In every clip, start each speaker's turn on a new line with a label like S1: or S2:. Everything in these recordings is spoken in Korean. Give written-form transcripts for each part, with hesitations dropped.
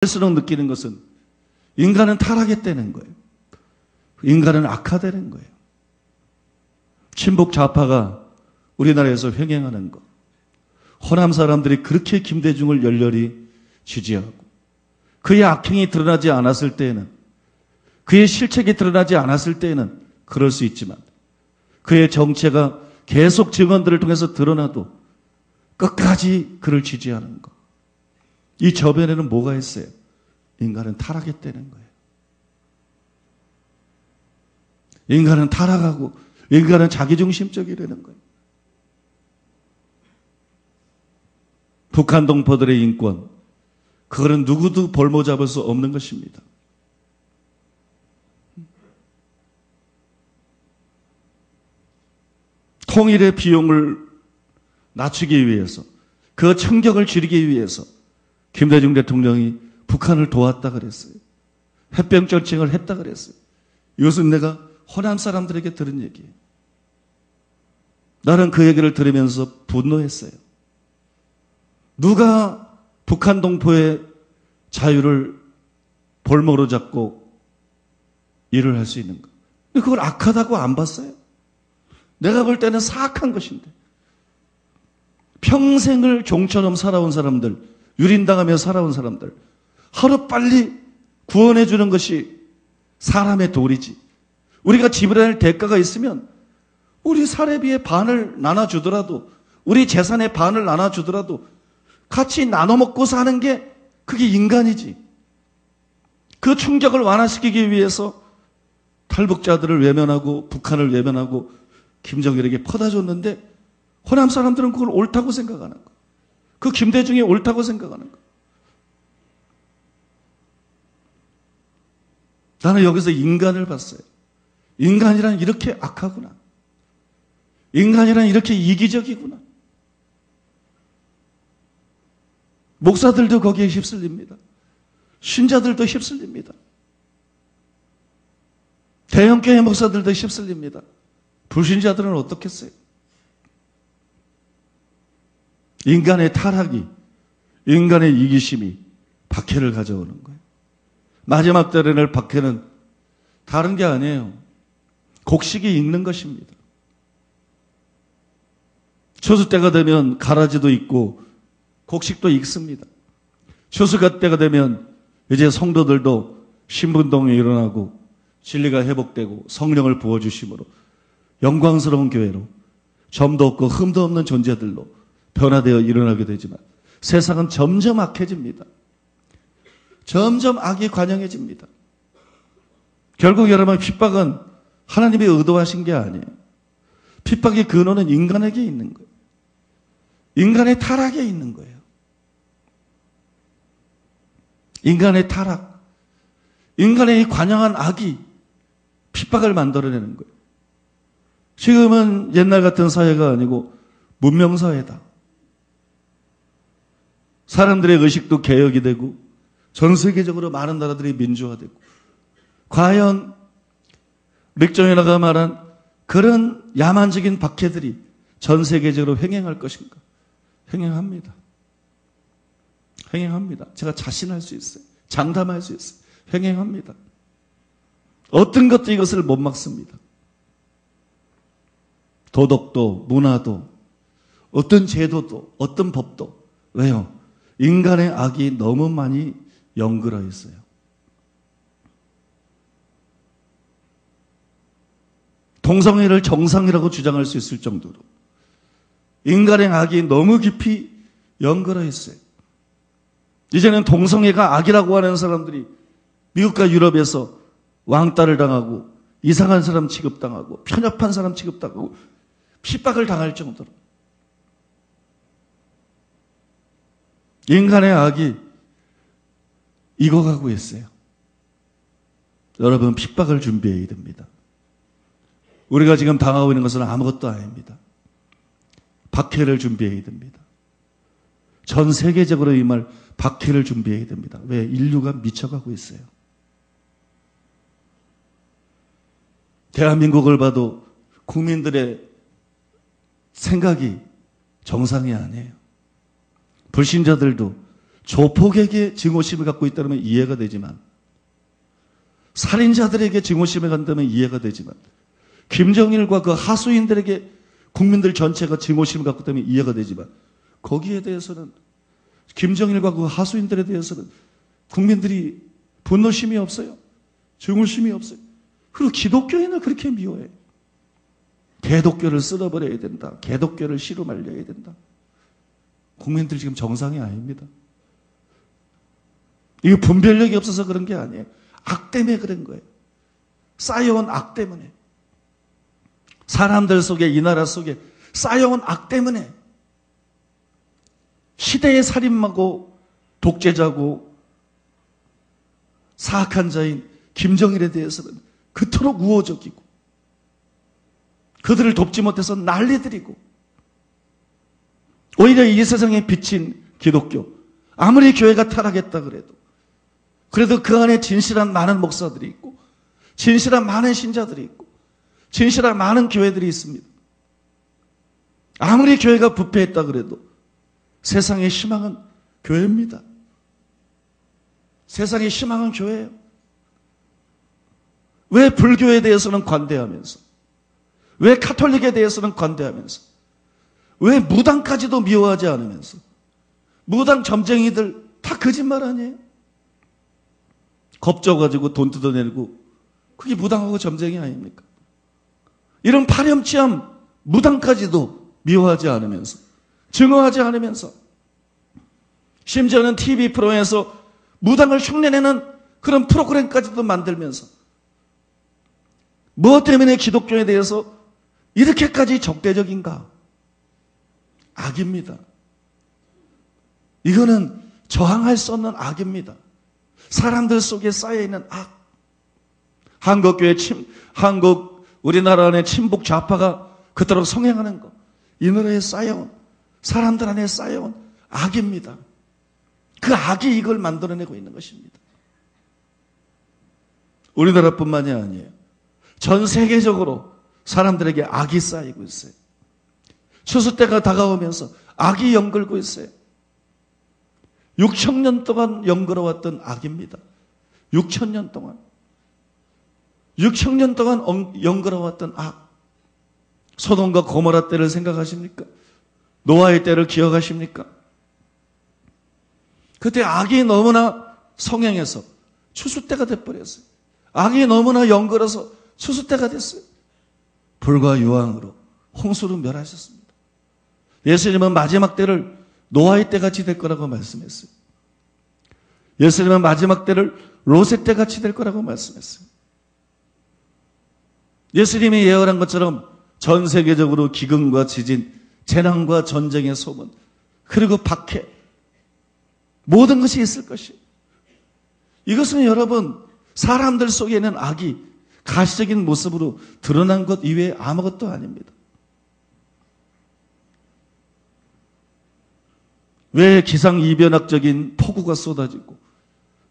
S1: 스스로 느끼는 것은 인간은 타락했다는 거예요. 인간은 악화되는 거예요. 친북 좌파가 우리나라에서 횡행하는 것, 호남 사람들이 그렇게 김대중을 열렬히 지지하고 그의 악행이 드러나지 않았을 때에는, 그의 실책이 드러나지 않았을 때에는 그럴 수 있지만 그의 정체가 계속 증언들을 통해서 드러나도 끝까지 그를 지지하는 것, 이 저변에는 뭐가 있어요? 인간은 타락했다는 거예요. 인간은 타락하고 인간은 자기중심적이라는 거예요. 북한 동포들의 인권, 그거는 누구도 볼모 잡을 수 없는 것입니다. 통일의 비용을 낮추기 위해서, 그 충격을 줄이기 위해서 김대중 대통령이 북한을 도왔다 그랬어요. 해병 전쟁을 했다 그랬어요. 이것은 내가 호남 사람들에게 들은 얘기예요. 나는 그 얘기를 들으면서 분노했어요. 누가 북한 동포의 자유를 볼모로 잡고 일을 할 수 있는가? 그걸 악하다고 안 봤어요. 내가 볼 때는 사악한 것인데, 평생을 종처럼 살아온 사람들, 유린당하며 살아온 사람들, 하루빨리 구원해 주는 것이 사람의 도리지. 우리가 지불해야 할 대가가 있으면 우리 사례비의 반을 나눠주더라도, 우리 재산의 반을 나눠주더라도 같이 나눠 먹고 사는 게 그게 인간이지. 그 충격을 완화시키기 위해서 탈북자들을 외면하고 북한을 외면하고 김정일에게 퍼다줬는데, 호남 사람들은 그걸 옳다고 생각하는 거예요. 그 김대중이 옳다고 생각하는 거예요. 나는 여기서 인간을 봤어요. 인간이란 이렇게 악하구나. 인간이란 이렇게 이기적이구나. 목사들도 거기에 휩쓸립니다. 신자들도 휩쓸립니다. 대형교회 목사들도 휩쓸립니다. 불신자들은 어떻겠어요? 인간의 타락이, 인간의 이기심이 박해를 가져오는 거예요. 마지막 때에는 박해는 다른 게 아니에요. 곡식이 익는 것입니다. 추수 때가 되면 가라지도 익고 곡식도 익습니다. 추수가 때가 되면 이제 성도들도 신분동이 일어나고 진리가 회복되고 성령을 부어주심으로 영광스러운 교회로, 점도 없고 흠도 없는 존재들로 변화되어 일어나게 되지만 세상은 점점 악해집니다. 점점 악이 관영해집니다. 결국 여러분, 핍박은 하나님이 의도하신 게 아니에요. 핍박의 근원은 인간에게 있는 거예요. 인간의 타락에 있는 거예요. 인간의 타락, 인간의 이 관영한 악이 핍박을 만들어내는 거예요. 지금은 옛날 같은 사회가 아니고 문명사회다. 사람들의 의식도 개혁이 되고 전 세계적으로 많은 나라들이 민주화되고, 과연 릭조이나가 말한 그런 야만적인 박해들이 전 세계적으로 횡행할 것인가? 횡행합니다. 횡행합니다. 제가 자신할 수 있어요. 장담할 수 있어요. 횡행합니다. 어떤 것도 이것을 못 막습니다. 도덕도, 문화도, 어떤 제도도, 어떤 법도. 왜요? 인간의 악이 너무 많이 연결어 있어요. 동성애를 정상이라고 주장할 수 있을 정도로 인간의 악이 너무 깊이 연결어 있어요. 이제는 동성애가 악이라고 하는 사람들이 미국과 유럽에서 왕따를 당하고 이상한 사람 취급당하고 편협한 사람 취급당하고 핍박을 당할 정도로 인간의 악이 익어가고 있어요. 여러분, 핍박을 준비해야 됩니다. 우리가 지금 당하고 있는 것은 아무것도 아닙니다. 박해를 준비해야 됩니다. 전 세계적으로 임할 박해를 준비해야 됩니다. 왜? 인류가 미쳐가고 있어요. 대한민국을 봐도 국민들의 생각이 정상이 아니에요. 불신자들도 조폭에게 증오심을 갖고 있다면 이해가 되지만, 살인자들에게 증오심을 갖는다면 이해가 되지만, 김정일과 그 하수인들에게 국민들 전체가 증오심을 갖고 있다면 이해가 되지만, 거기에 대해서는, 김정일과 그 하수인들에 대해서는 국민들이 분노심이 없어요. 증오심이 없어요. 그리고 기독교인을 그렇게 미워해. 개독교를 쓸어버려야 된다. 개독교를 씨로 말려야 된다. 국민들 지금 정상이 아닙니다. 이거 분별력이 없어서 그런 게 아니에요. 악 때문에 그런 거예요. 쌓여온 악 때문에. 사람들 속에, 이 나라 속에 쌓여온 악 때문에 시대의 살인마고 독재자고 사악한 자인 김정일에 대해서는 그토록 우호적이고 그들을 돕지 못해서 난리들이고 오히려 이 세상에 비친 기독교, 아무리 교회가 타락했다 그래도 그 안에 진실한 많은 목사들이 있고 진실한 많은 신자들이 있고 진실한 많은 교회들이 있습니다. 아무리 교회가 부패했다 그래도 세상의 희망은 교회입니다. 세상의 희망은 교회예요. 왜 불교에 대해서는 관대하면서, 왜 카톨릭에 대해서는 관대하면서, 왜 무당까지도 미워하지 않으면서, 무당 점쟁이들 다 거짓말 아니에요? 겁줘가지고 돈 뜯어내고 그게 무당하고 점쟁이 아닙니까? 이런 파렴치한 무당까지도 미워하지 않으면서, 증오하지 않으면서, 심지어는 TV 프로에서 무당을 흉내내는 그런 프로그램까지도 만들면서 무엇 때문에 기독교에 대해서 이렇게까지 적대적인가? 악입니다. 이거는 저항할 수 없는 악입니다. 사람들 속에 쌓여있는 악. 우리나라 안에 친북 좌파가 그토록 성행하는 것. 이 나라에 쌓여온, 사람들 안에 쌓여온 악입니다. 그 악이 이걸 만들어내고 있는 것입니다. 우리나라뿐만이 아니에요. 전 세계적으로 사람들에게 악이 쌓이고 있어요. 추수 때가 다가오면서 악이 연글고 있어요. 6,000년 동안 연글어왔던 악입니다. 6,000년 동안. 6,000년 동안 연글어왔던 악. 소돔과 고모라 때를 생각하십니까? 노아의 때를 기억하십니까? 그때 악이 너무나 성행해서 추수 때가 돼버렸어요. 악이 너무나 연글어서 추수 때가 됐어요. 불과 유황으로 홍수로 멸하셨습니다. 예수님은 마지막 때를 노아의 때같이 될 거라고 말씀했어요. 예수님은 마지막 때를 롯의 때같이 될 거라고 말씀했어요. 예수님이 예언한 것처럼 전 세계적으로 기근과 지진, 재난과 전쟁의 소문, 그리고 박해, 모든 것이 있을 것이에요. 이것은 여러분, 사람들 속에 있는 악이 가시적인 모습으로 드러난 것 이외에 아무것도 아닙니다. 왜 기상이변학적인 폭우가 쏟아지고,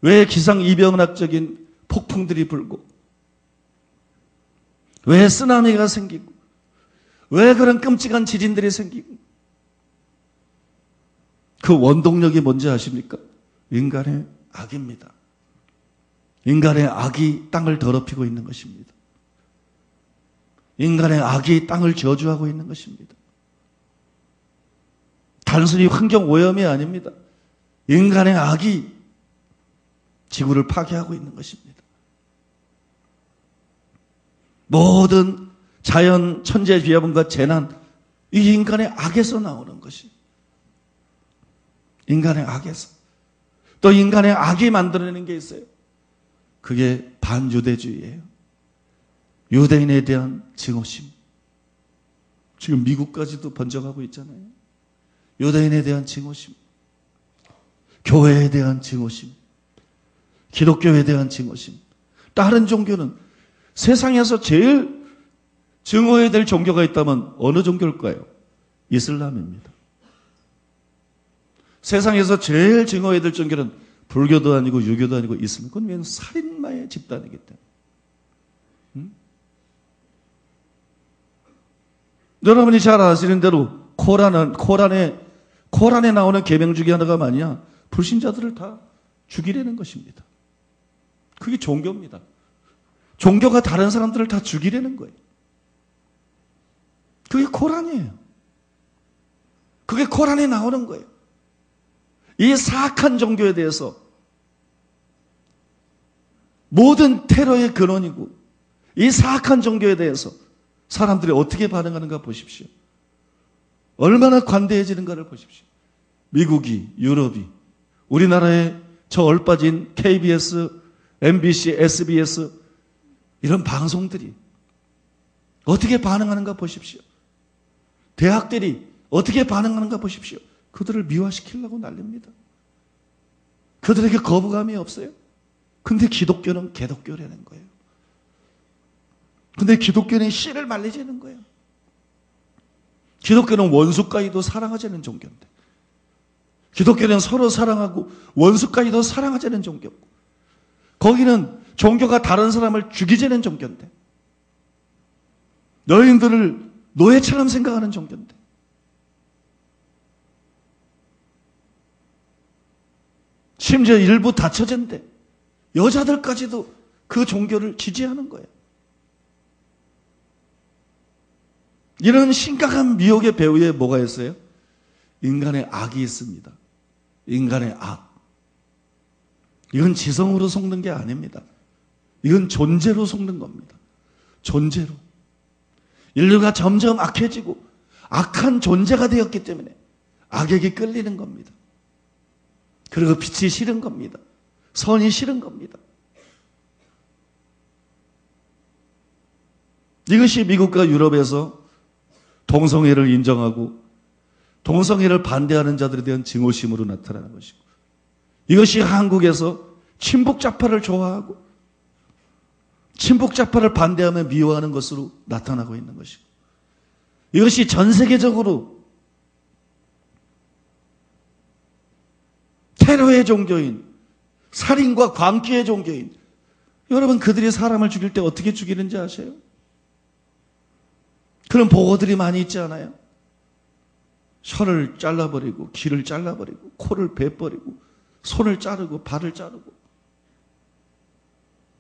S1: 왜 기상이변학적인 폭풍들이 불고, 왜 쓰나미가 생기고, 왜 그런 끔찍한 지진들이 생기고, 그 원동력이 뭔지 아십니까? 인간의 악입니다. 인간의 악이 땅을 더럽히고 있는 것입니다. 인간의 악이 땅을 저주하고 있는 것입니다. 단순히 환경 오염이 아닙니다. 인간의 악이 지구를 파괴하고 있는 것입니다. 모든 자연 천재 비화분과 재난, 이 인간의 악에서 나오는 것이. 인간의 악에서. 또 인간의 악이 만들어내는 게 있어요. 그게 반유대주의예요. 유대인에 대한 증오심. 지금 미국까지도 번져가고 있잖아요. 유대인에 대한 증오심. 교회에 대한 증오심. 기독교에 대한 증오심. 다른 종교는 세상에서 제일 증오해야 될 종교가 있다면 어느 종교일까요? 이슬람입니다. 세상에서 제일 증오해야 될 종교는 불교도 아니고 유교도 아니고 이슬람. 그건 왜 살인마의 집단이기 때문에. 여러분이 잘 아시는 대로 코란에 나오는 계명 중에 하나가 뭐냐? 불신자들을 다 죽이려는 것입니다. 그게 종교입니다. 종교가 다른 사람들을 다 죽이려는 거예요. 그게 코란이에요. 그게 코란에 나오는 거예요. 이 사악한 종교에 대해서 모든 테러의 근원이고 이 사악한 종교에 대해서 사람들이 어떻게 반응하는가 보십시오. 얼마나 관대해지는가를 보십시오. 미국이, 유럽이, 우리나라의 저 얼빠진 KBS, MBC, SBS 이런 방송들이 어떻게 반응하는가 보십시오. 대학들이 어떻게 반응하는가 보십시오. 그들을 미화시키려고 난립니다. 그들에게 거부감이 없어요. 근데 기독교는 개독교라는 거예요. 근데 기독교는 씨를 말리자는 거예요. 기독교는 원수까지도 사랑하자는 종교인데, 기독교는 서로 사랑하고 원수까지도 사랑하자는 종교고, 거기는 종교가 다른 사람을 죽이자는 종교인데, 여인들을 노예처럼 생각하는 종교인데, 심지어 일부 다처제인데 여자들까지도 그 종교를 지지하는 거예요. 이런 심각한 미혹의 배후에 뭐가 있어요? 인간의 악이 있습니다. 인간의 악. 이건 지성으로 속는 게 아닙니다. 이건 존재로 속는 겁니다. 존재로. 인류가 점점 악해지고 악한 존재가 되었기 때문에 악에게 끌리는 겁니다. 그리고 빛이 싫은 겁니다. 선이 싫은 겁니다. 이것이 미국과 유럽에서 동성애를 인정하고 동성애를 반대하는 자들에 대한 증오심으로 나타나는 것이고, 이것이 한국에서 친북좌파를 좋아하고 친북좌파를 반대하며 미워하는 것으로 나타나고 있는 것이고, 이것이 전 세계적으로 테러의 종교인, 살인과 광기의 종교인, 여러분 그들이 사람을 죽일 때 어떻게 죽이는지 아세요? 그런 보고들이 많이 있지 않아요? 혀를 잘라버리고 귀를 잘라버리고 코를 베버리고 손을 자르고 발을 자르고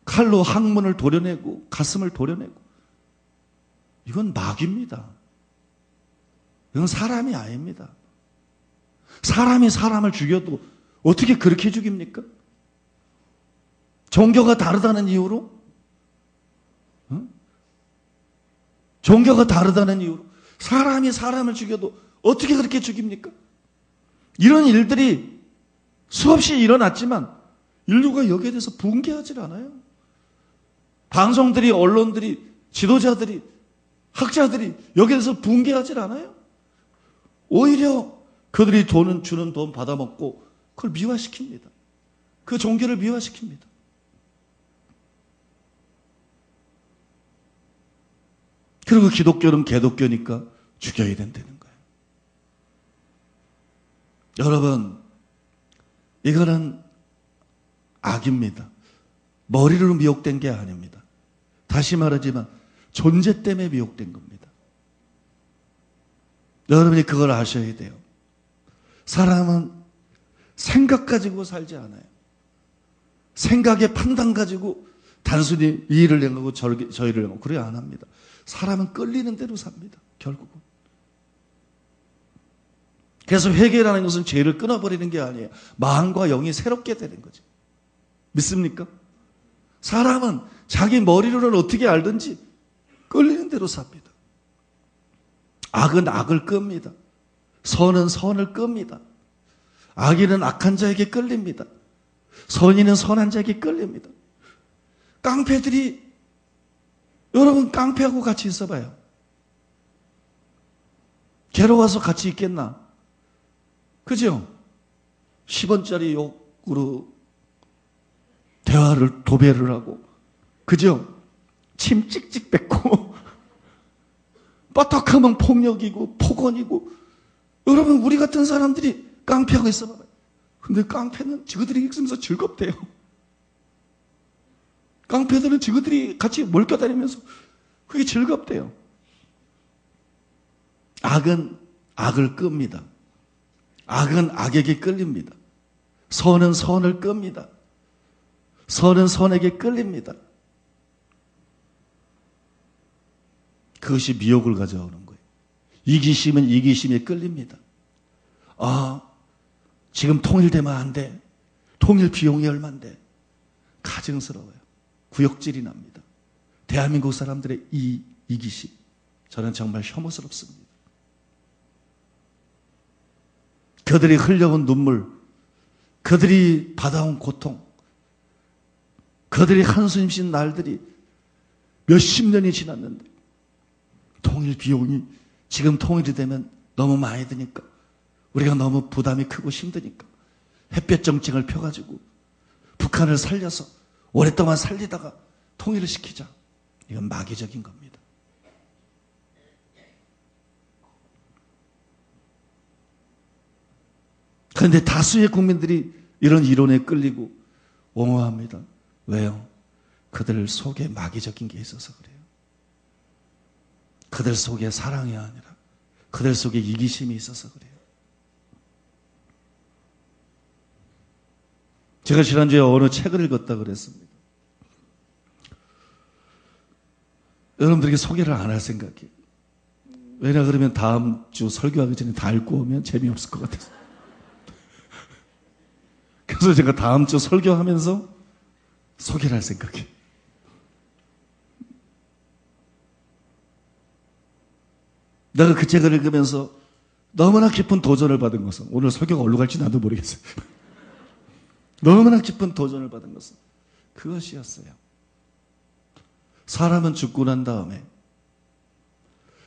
S1: 칼로 항문을 도려내고 가슴을 도려내고, 이건 마귀입니다. 이건 사람이 아닙니다. 사람이 사람을 죽여도 어떻게 그렇게 죽입니까? 종교가 다르다는 이유로? 종교가 다르다는 이유로 사람이 사람을 죽여도 어떻게 그렇게 죽입니까? 이런 일들이 수없이 일어났지만 인류가 여기에 대해서 붕괴하지 않아요. 방송들이, 언론들이, 지도자들이, 학자들이 여기에 대해서 붕괴하지 않아요. 오히려 그들이 주는 돈 받아먹고 그걸 미화시킵니다. 그 종교를 미화시킵니다. 그리고 기독교는 개독교니까 죽여야 된다는 거예요. 여러분, 이거는 악입니다. 머리로 미혹된 게 아닙니다. 다시 말하지만 존재 때문에 미혹된 겁니다. 여러분이 그걸 아셔야 돼요. 사람은 생각 가지고 살지 않아요. 생각의 판단 가지고 단순히 이 일을 행하고 저희를 행하고 그래 안 합니다. 사람은 끌리는 대로 삽니다. 결국은. 그래서 회개라는 것은 죄를 끊어버리는 게 아니에요. 마음과 영이 새롭게 되는 거죠. 믿습니까? 사람은 자기 머리로는 어떻게 알든지 끌리는 대로 삽니다. 악은 악을 끕니다. 선은 선을 끕니다. 악인은 악한 자에게 끌립니다. 선인은 선한 자에게 끌립니다. 깡패들이, 여러분 깡패하고 같이 있어봐요. 괴로워서 같이 있겠나? 그죠? 10원짜리 욕으로 대화를 도배를 하고, 그죠? 침 찍찍 뱉고 뻗덕하면 폭력이고 폭언이고. 여러분 우리 같은 사람들이 깡패하고 있어봐요. 근데 깡패는 지그들이 있으면서 즐겁대요. 깡패들은 지그들이 같이 몰켜다니면서 그게 즐겁대요. 악은 악을 끕니다. 악은 악에게 끌립니다. 선은 선을 끕니다. 선은 선에게 끌립니다. 그것이 미혹을 가져오는 거예요. 이기심은 이기심에 끌립니다. 아, 지금 통일되면 안 돼. 통일 비용이 얼만데. 가증스러워요. 구역질이 납니다. 대한민국 사람들의 이 이기심, 저는 정말 혐오스럽습니다. 그들이 흘려온 눈물, 그들이 받아온 고통, 그들이 한숨 쉰 날들이 몇십 년이 지났는데 통일 비용이 지금 통일이 되면 너무 많이 드니까, 우리가 너무 부담이 크고 힘드니까 햇볕 정책을 펴가지고 북한을 살려서 오랫동안 살리다가 통일을 시키자. 이건 마귀적인 겁니다. 그런데 다수의 국민들이 이런 이론에 끌리고 옹호합니다. 왜요? 그들 속에 마귀적인 게 있어서 그래요. 그들 속에 사랑이 아니라 그들 속에 이기심이 있어서 그래요. 제가 지난주에 어느 책을 읽었다 그랬습니다. 여러분들에게 소개를 안 할 생각이에요. 왜냐 그러면 다음 주 설교하기 전에 다 읽고 오면 재미없을 것 같아서. 그래서 제가 다음 주 설교하면서 소개를 할 생각이에요. 내가 그 책을 읽으면서 너무나 깊은 도전을 받은 것은, 오늘 설교가 어디로 갈지 나도 모르겠어요. 너무나 깊은 도전을 받은 것은 그것이었어요. 사람은 죽고 난 다음에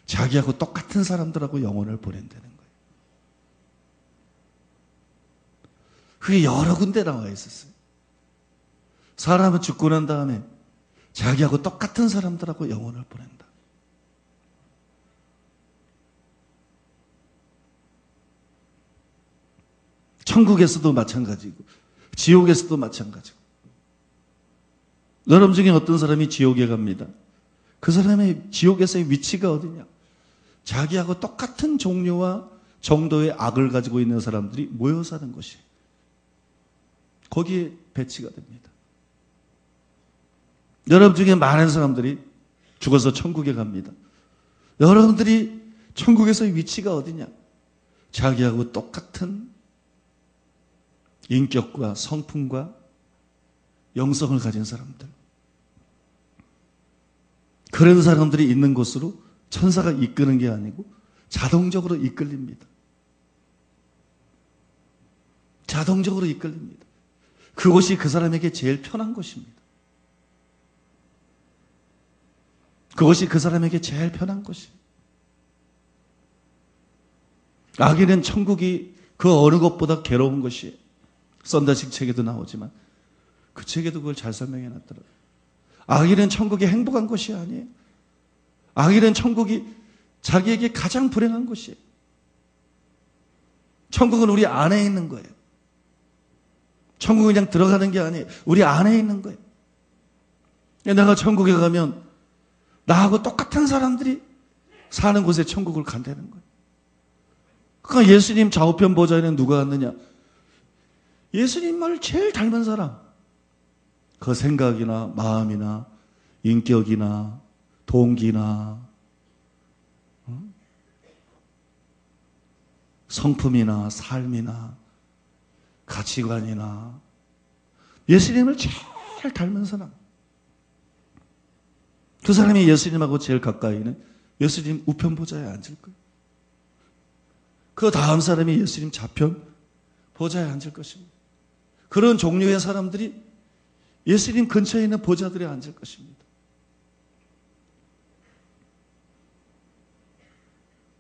S1: 자기하고 똑같은 사람들하고 영혼을 보낸다는 거예요. 그게 여러 군데 나와 있었어요. 사람은 죽고 난 다음에 자기하고 똑같은 사람들하고 영혼을 보낸다. 천국에서도 마찬가지고 지옥에서도 마찬가지고. 여러분 중에 어떤 사람이 지옥에 갑니다. 그 사람의 지옥에서의 위치가 어디냐? 자기하고 똑같은 종류와 정도의 악을 가지고 있는 사람들이 모여 사는 것이, 거기에 배치가 됩니다. 여러분 중에 많은 사람들이 죽어서 천국에 갑니다. 여러분들이 천국에서의 위치가 어디냐? 자기하고 똑같은 인격과 성품과 영성을 가진 사람들. 그런 사람들이 있는 곳으로 천사가 이끄는 게 아니고 자동적으로 이끌립니다. 자동적으로 이끌립니다. 그곳이 그 사람에게 제일 편한 곳입니다. 그것이 그 사람에게 제일 편한 곳이에요. 악인은 천국이 그 어느 것보다 괴로운 것이에요. 썬다식 책에도 나오지만 그 책에도 그걸 잘 설명해 놨더라고요. 악인은 천국이 행복한 곳이 아니에요. 악인은 천국이 자기에게 가장 불행한 곳이에요. 천국은 우리 안에 있는 거예요. 천국은 그냥 들어가는 게 아니에요. 우리 안에 있는 거예요. 내가 천국에 가면 나하고 똑같은 사람들이 사는 곳에 천국을 간다는 거예요. 그러니까 예수님 좌우편 보좌에는 누가 왔느냐? 예수님을 제일 닮은 사람. 그 생각이나 마음이나 인격이나 동기나 성품이나 삶이나 가치관이나 예수님을 제일 닮은 사람. 그 사람이 예수님하고 제일 가까이는 예수님 우편 보좌에 앉을 거예요. 그 다음 사람이 예수님 좌편 보좌에 앉을 것입니다. 그런 종류의 사람들이 예수님 근처에 있는 보좌들에 앉을 것입니다.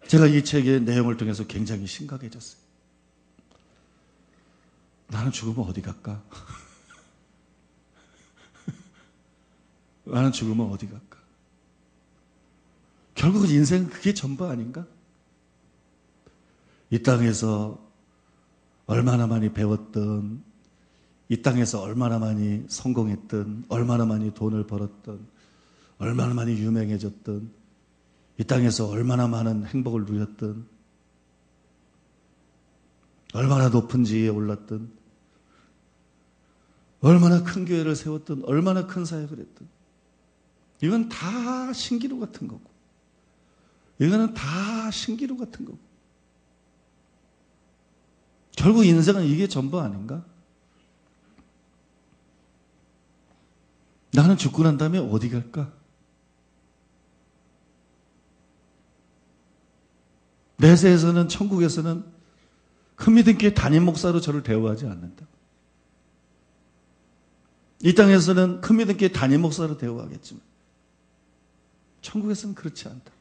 S1: 제가 이 책의 내용을 통해서 굉장히 심각해졌어요. 나는 죽으면 어디 갈까? 나는 죽으면 어디 갈까? 결국은 인생은 그게 전부 아닌가? 이 땅에서 얼마나 많이 배웠던, 이 땅에서 얼마나 많이 성공했던, 얼마나 많이 돈을 벌었던, 얼마나 많이 유명해졌던, 이 땅에서 얼마나 많은 행복을 누렸던, 얼마나 높은 지위에 올랐던, 얼마나 큰 교회를 세웠든 얼마나 큰 사역을 했든 이건 다 신기루 같은 거고 이거는 다 신기루 같은 거고 결국 인생은 이게 전부 아닌가? 나는 죽고 난 다음에 어디 갈까? 내세에서는 천국에서는 큰 믿음 교회 담임 목사로 저를 대우하지 않는다. 이 땅에서는 큰 믿음 교회 담임 목사로 대우하겠지만 천국에서는 그렇지 않다.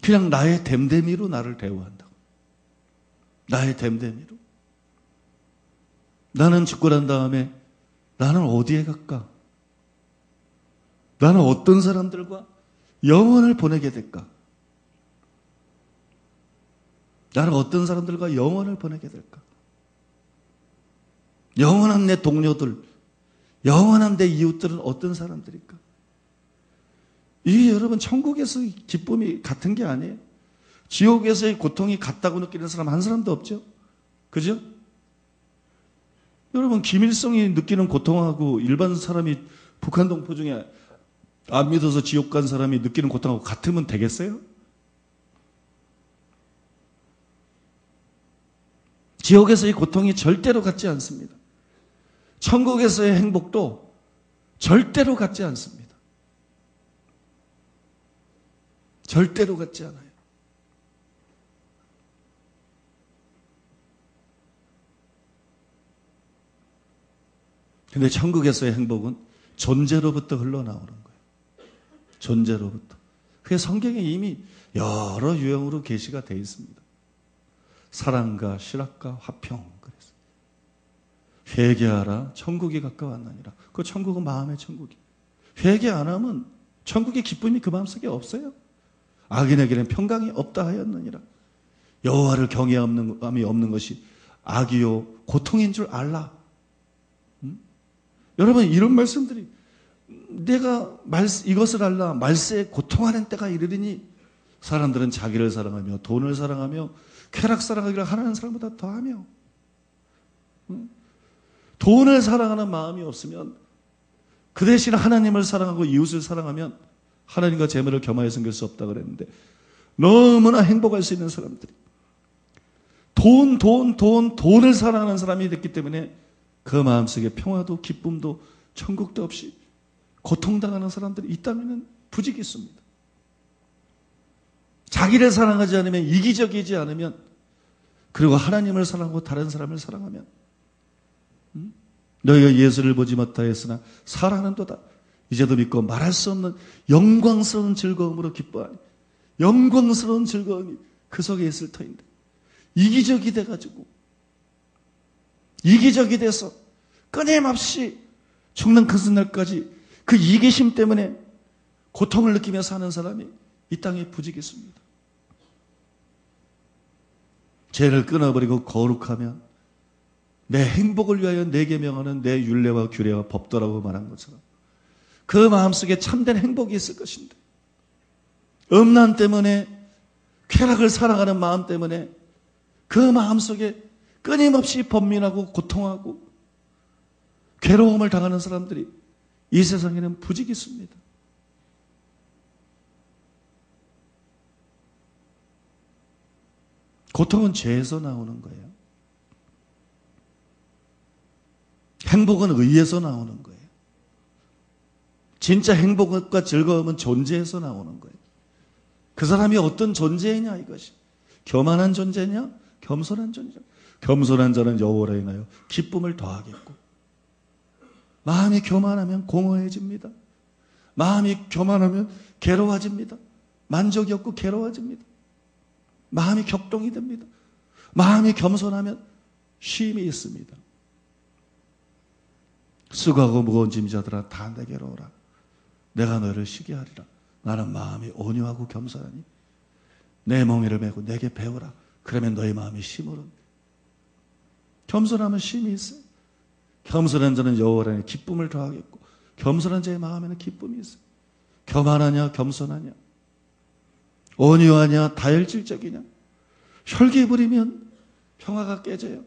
S1: 그냥 나의 댐댐이로 나를 대우한다. 나의 댐댐이로. 나는 죽고 난 다음에 나는 어디에 갈까? 나는 어떤 사람들과 영원을 보내게 될까? 나는 어떤 사람들과 영원을 보내게 될까? 영원한 내 동료들, 영원한 내 이웃들은 어떤 사람들일까? 이게 여러분 천국에서의 기쁨이 같은 게 아니에요. 지옥에서의 고통이 같다고 느끼는 사람 한 사람도 없죠? 그죠? 여러분 김일성이 느끼는 고통하고 일반 사람이 북한 동포 중에 안 믿어서 지옥 간 사람이 느끼는 고통하고 같으면 되겠어요? 지옥에서의 고통이 절대로 같지 않습니다. 천국에서의 행복도 절대로 같지 않습니다. 절대로 같지 않아요. 근데 천국에서의 행복은 존재로부터 흘러나오는 거예요. 존재로부터. 그게 성경에 이미 여러 유형으로 계시가 되어 있습니다. 사랑과 실학과 화평. 그래서 회개하라 천국이 가까웠나니라. 그 천국은 마음의 천국이. 회개 안 하면 천국의 기쁨이 그 마음속에 없어요. 악인에게는 평강이 없다 하였느니라. 여호와를 경외함이 없는 것이 악이요 고통인 줄 알라. 여러분 이런 말씀들이 내가 이것을 알라 말세에 고통하는 때가 이르리니 사람들은 자기를 사랑하며 돈을 사랑하며 쾌락 사랑하기를 하라는 사람보다 더하며 돈을 사랑하는 마음이 없으면 그 대신 하나님을 사랑하고 이웃을 사랑하면 하나님과 재물을 겸하여 섬길 수 없다고 그랬는데 너무나 행복할 수 있는 사람들이 돈을 사랑하는 사람이 됐기 때문에 그 마음속에 평화도 기쁨도 천국도 없이 고통당하는 사람들이 있다면 부지기수입니다. 자기를 사랑하지 않으면 이기적이지 않으면 그리고 하나님을 사랑하고 다른 사람을 사랑하면 너희가 예수를 보지 못하였으나 살아는도다. 이제도 믿고 말할 수 없는 영광스러운 즐거움으로 기뻐하니 영광스러운 즐거움이 그 속에 있을 터인데 이기적이 돼가지고 이기적이 돼서 끊임없이 죽는 그 순간까지 그 이기심 때문에 고통을 느끼며 사는 사람이 이 땅에 부지기수입니다. 죄를 끊어버리고 거룩하면 내 행복을 위하여 내게 명하는 내 율례와 규례와 법도라고 말한 것처럼 그 마음속에 참된 행복이 있을 것인데 음란 때문에 쾌락을 사랑하는 마음 때문에 그 마음속에 끊임없이 번민하고 고통하고 괴로움을 당하는 사람들이 이 세상에는 부지기수입니다. 고통은 죄에서 나오는 거예요. 행복은 의에서 나오는 거예요. 진짜 행복과 즐거움은 존재에서 나오는 거예요. 그 사람이 어떤 존재이냐 이것이. 교만한 존재냐? 겸손한 존재냐? 겸손한 자는 여호와로 인하여 기쁨을 더하겠고 마음이 교만하면 공허해집니다. 마음이 교만하면 괴로워집니다. 만족이 없고 괴로워집니다. 마음이 격동이 됩니다. 마음이 겸손하면 쉼이 있습니다. 수고하고 무거운 짐자들아 다 내게로 오라. 내가 너희를 쉬게 하리라. 나는 마음이 온유하고 겸손하니 내 멍에를 메고 내게 배우라. 그러면 너희 마음이 쉼으로. 겸손하면 쉼이 있어요. 겸손한 자는 여호와 안에 기쁨을 더하겠고 겸손한 자의 마음에는 기쁨이 있어요. 교만하냐 겸손하냐 온유하냐 다혈질적이냐 혈기 부리면 평화가 깨져요.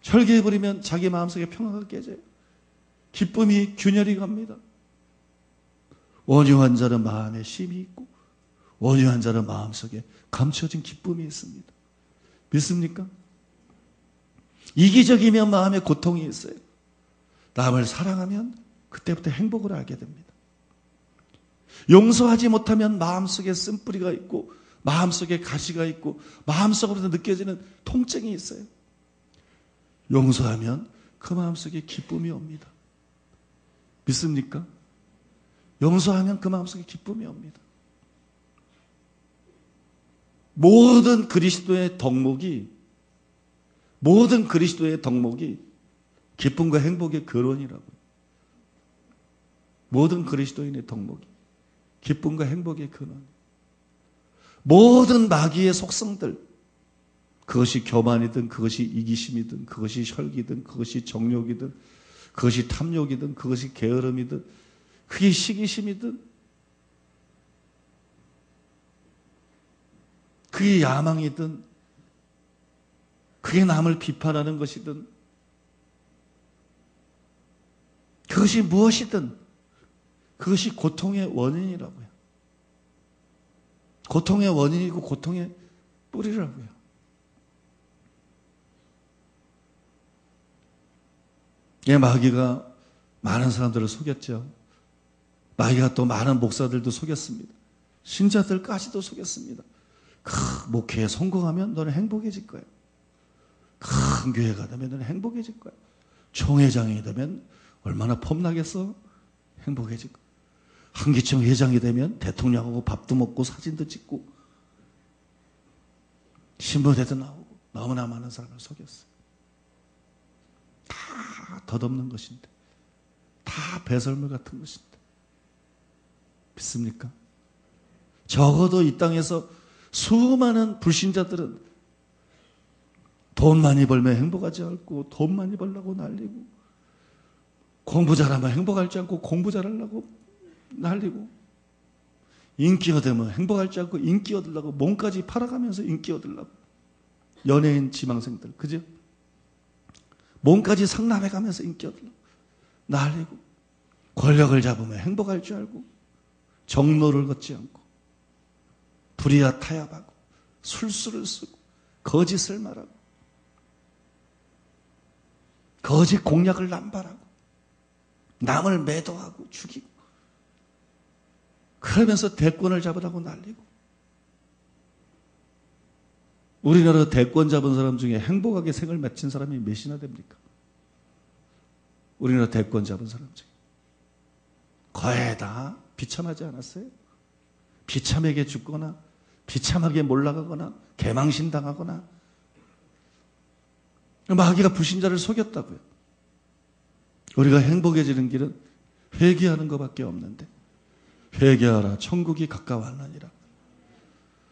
S1: 설계해버리면 자기 마음속에 평화가 깨져요. 기쁨이 균열이 갑니다. 온유한 자는 마음에 쉼이 있고 온유한 자는 마음속에 감춰진 기쁨이 있습니다. 믿습니까? 이기적이면 마음에 고통이 있어요. 남을 사랑하면 그때부터 행복을 알게 됩니다. 용서하지 못하면 마음속에 쓴뿌리가 있고 마음속에 가시가 있고 마음속으로서 느껴지는 통증이 있어요. 용서하면 그 마음속에 기쁨이 옵니다. 믿습니까? 용서하면 그 마음속에 기쁨이 옵니다. 모든 그리스도의 덕목이 기쁨과 행복의 근원이라고요. 모든 그리스도인의 덕목이 기쁨과 행복의 근원. 모든 마귀의 속성들, 그것이 교만이든 그것이 이기심이든 그것이 혈기든 그것이 정욕이든 그것이 탐욕이든 그것이 게으름이든 그게 시기심이든 그게 야망이든 그게 남을 비판하는 것이든 그것이 무엇이든 그것이 고통의 원인이라고요. 고통의 원인이고 고통의 뿌리라고요. 마귀가 많은 사람들을 속였죠. 마귀가 또 많은 목사들도 속였습니다. 신자들까지도 속였습니다. 목회에 성공하면 너는 행복해질 거야. 큰 교회가 되면 너는 행복해질 거야. 총회장이 되면 얼마나 폼나겠어? 행복해질 거야. 한기총 회장이 되면 대통령하고 밥도 먹고 사진도 찍고 신문에도 나오고 너무나 많은 사람을 속였어요. 다 덧없는 것인데, 다 배설물 같은 것인데. 믿습니까? 적어도 이 땅에서 수많은 불신자들은 돈 많이 벌면 행복하지 않고 돈 많이 벌려고 난리고 공부 잘하면 행복하지 않고 공부 잘하려고 난리고 인기 얻으면 행복하지 않고 인기 얻으려고 몸까지 팔아가면서 인기 얻으려고 연예인 지망생들, 그죠? 몸까지 상납해가면서 인기 얻으려고 난리고 권력을 잡으면 행복할 줄 알고 정로를 걷지 않고 불의와 타협하고 술수를 쓰고 거짓을 말하고 거짓 공약을 남발하고 남을 매도하고 죽이고 그러면서 대권을 잡으라고 난리고. 우리나라 대권 잡은 사람 중에 행복하게 생을 마친 사람이 몇이나 됩니까? 우리나라 대권 잡은 사람 중에 거의 다 비참하지 않았어요? 비참하게 죽거나 비참하게 몰락하거나 개망신 당하거나. 마귀가 불신자를 속였다고요. 우리가 행복해지는 길은 회개하는 것밖에 없는데 회개하라 천국이 가까웠느니라.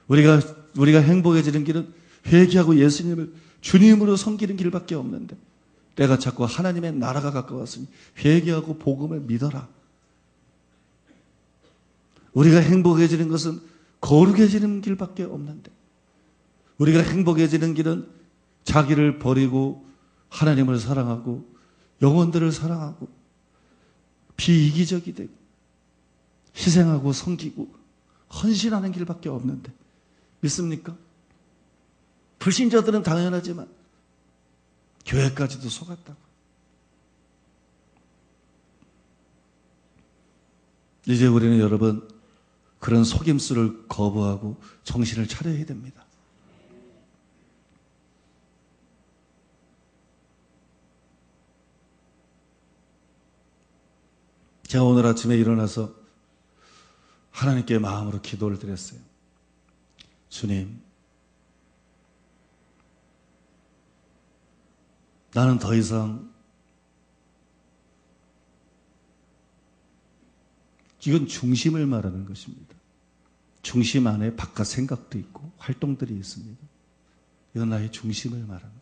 S1: 우리가 행복해지는 길은 회개하고 예수님을 주님으로 섬기는 길밖에 없는데 내가 자꾸 하나님의 나라가 가까웠으니 회개하고 복음을 믿어라. 우리가 행복해지는 것은 거룩해지는 길밖에 없는데 우리가 행복해지는 길은 자기를 버리고 하나님을 사랑하고 영혼들을 사랑하고 비이기적이 되고 희생하고 섬기고 헌신하는 길밖에 없는데 믿습니까? 불신자들은 당연하지만 교회까지도 속았다고. 이제 우리는 여러분 그런 속임수를 거부하고 정신을 차려야 됩니다. 제가 오늘 아침에 일어나서 하나님께 마음으로 기도를 드렸어요. 주님, 나는 더 이상 이건 중심을 말하는 것입니다. 중심 안에 바깥 생각도 있고 활동들이 있습니다. 이건 나의 중심을 말하는 것.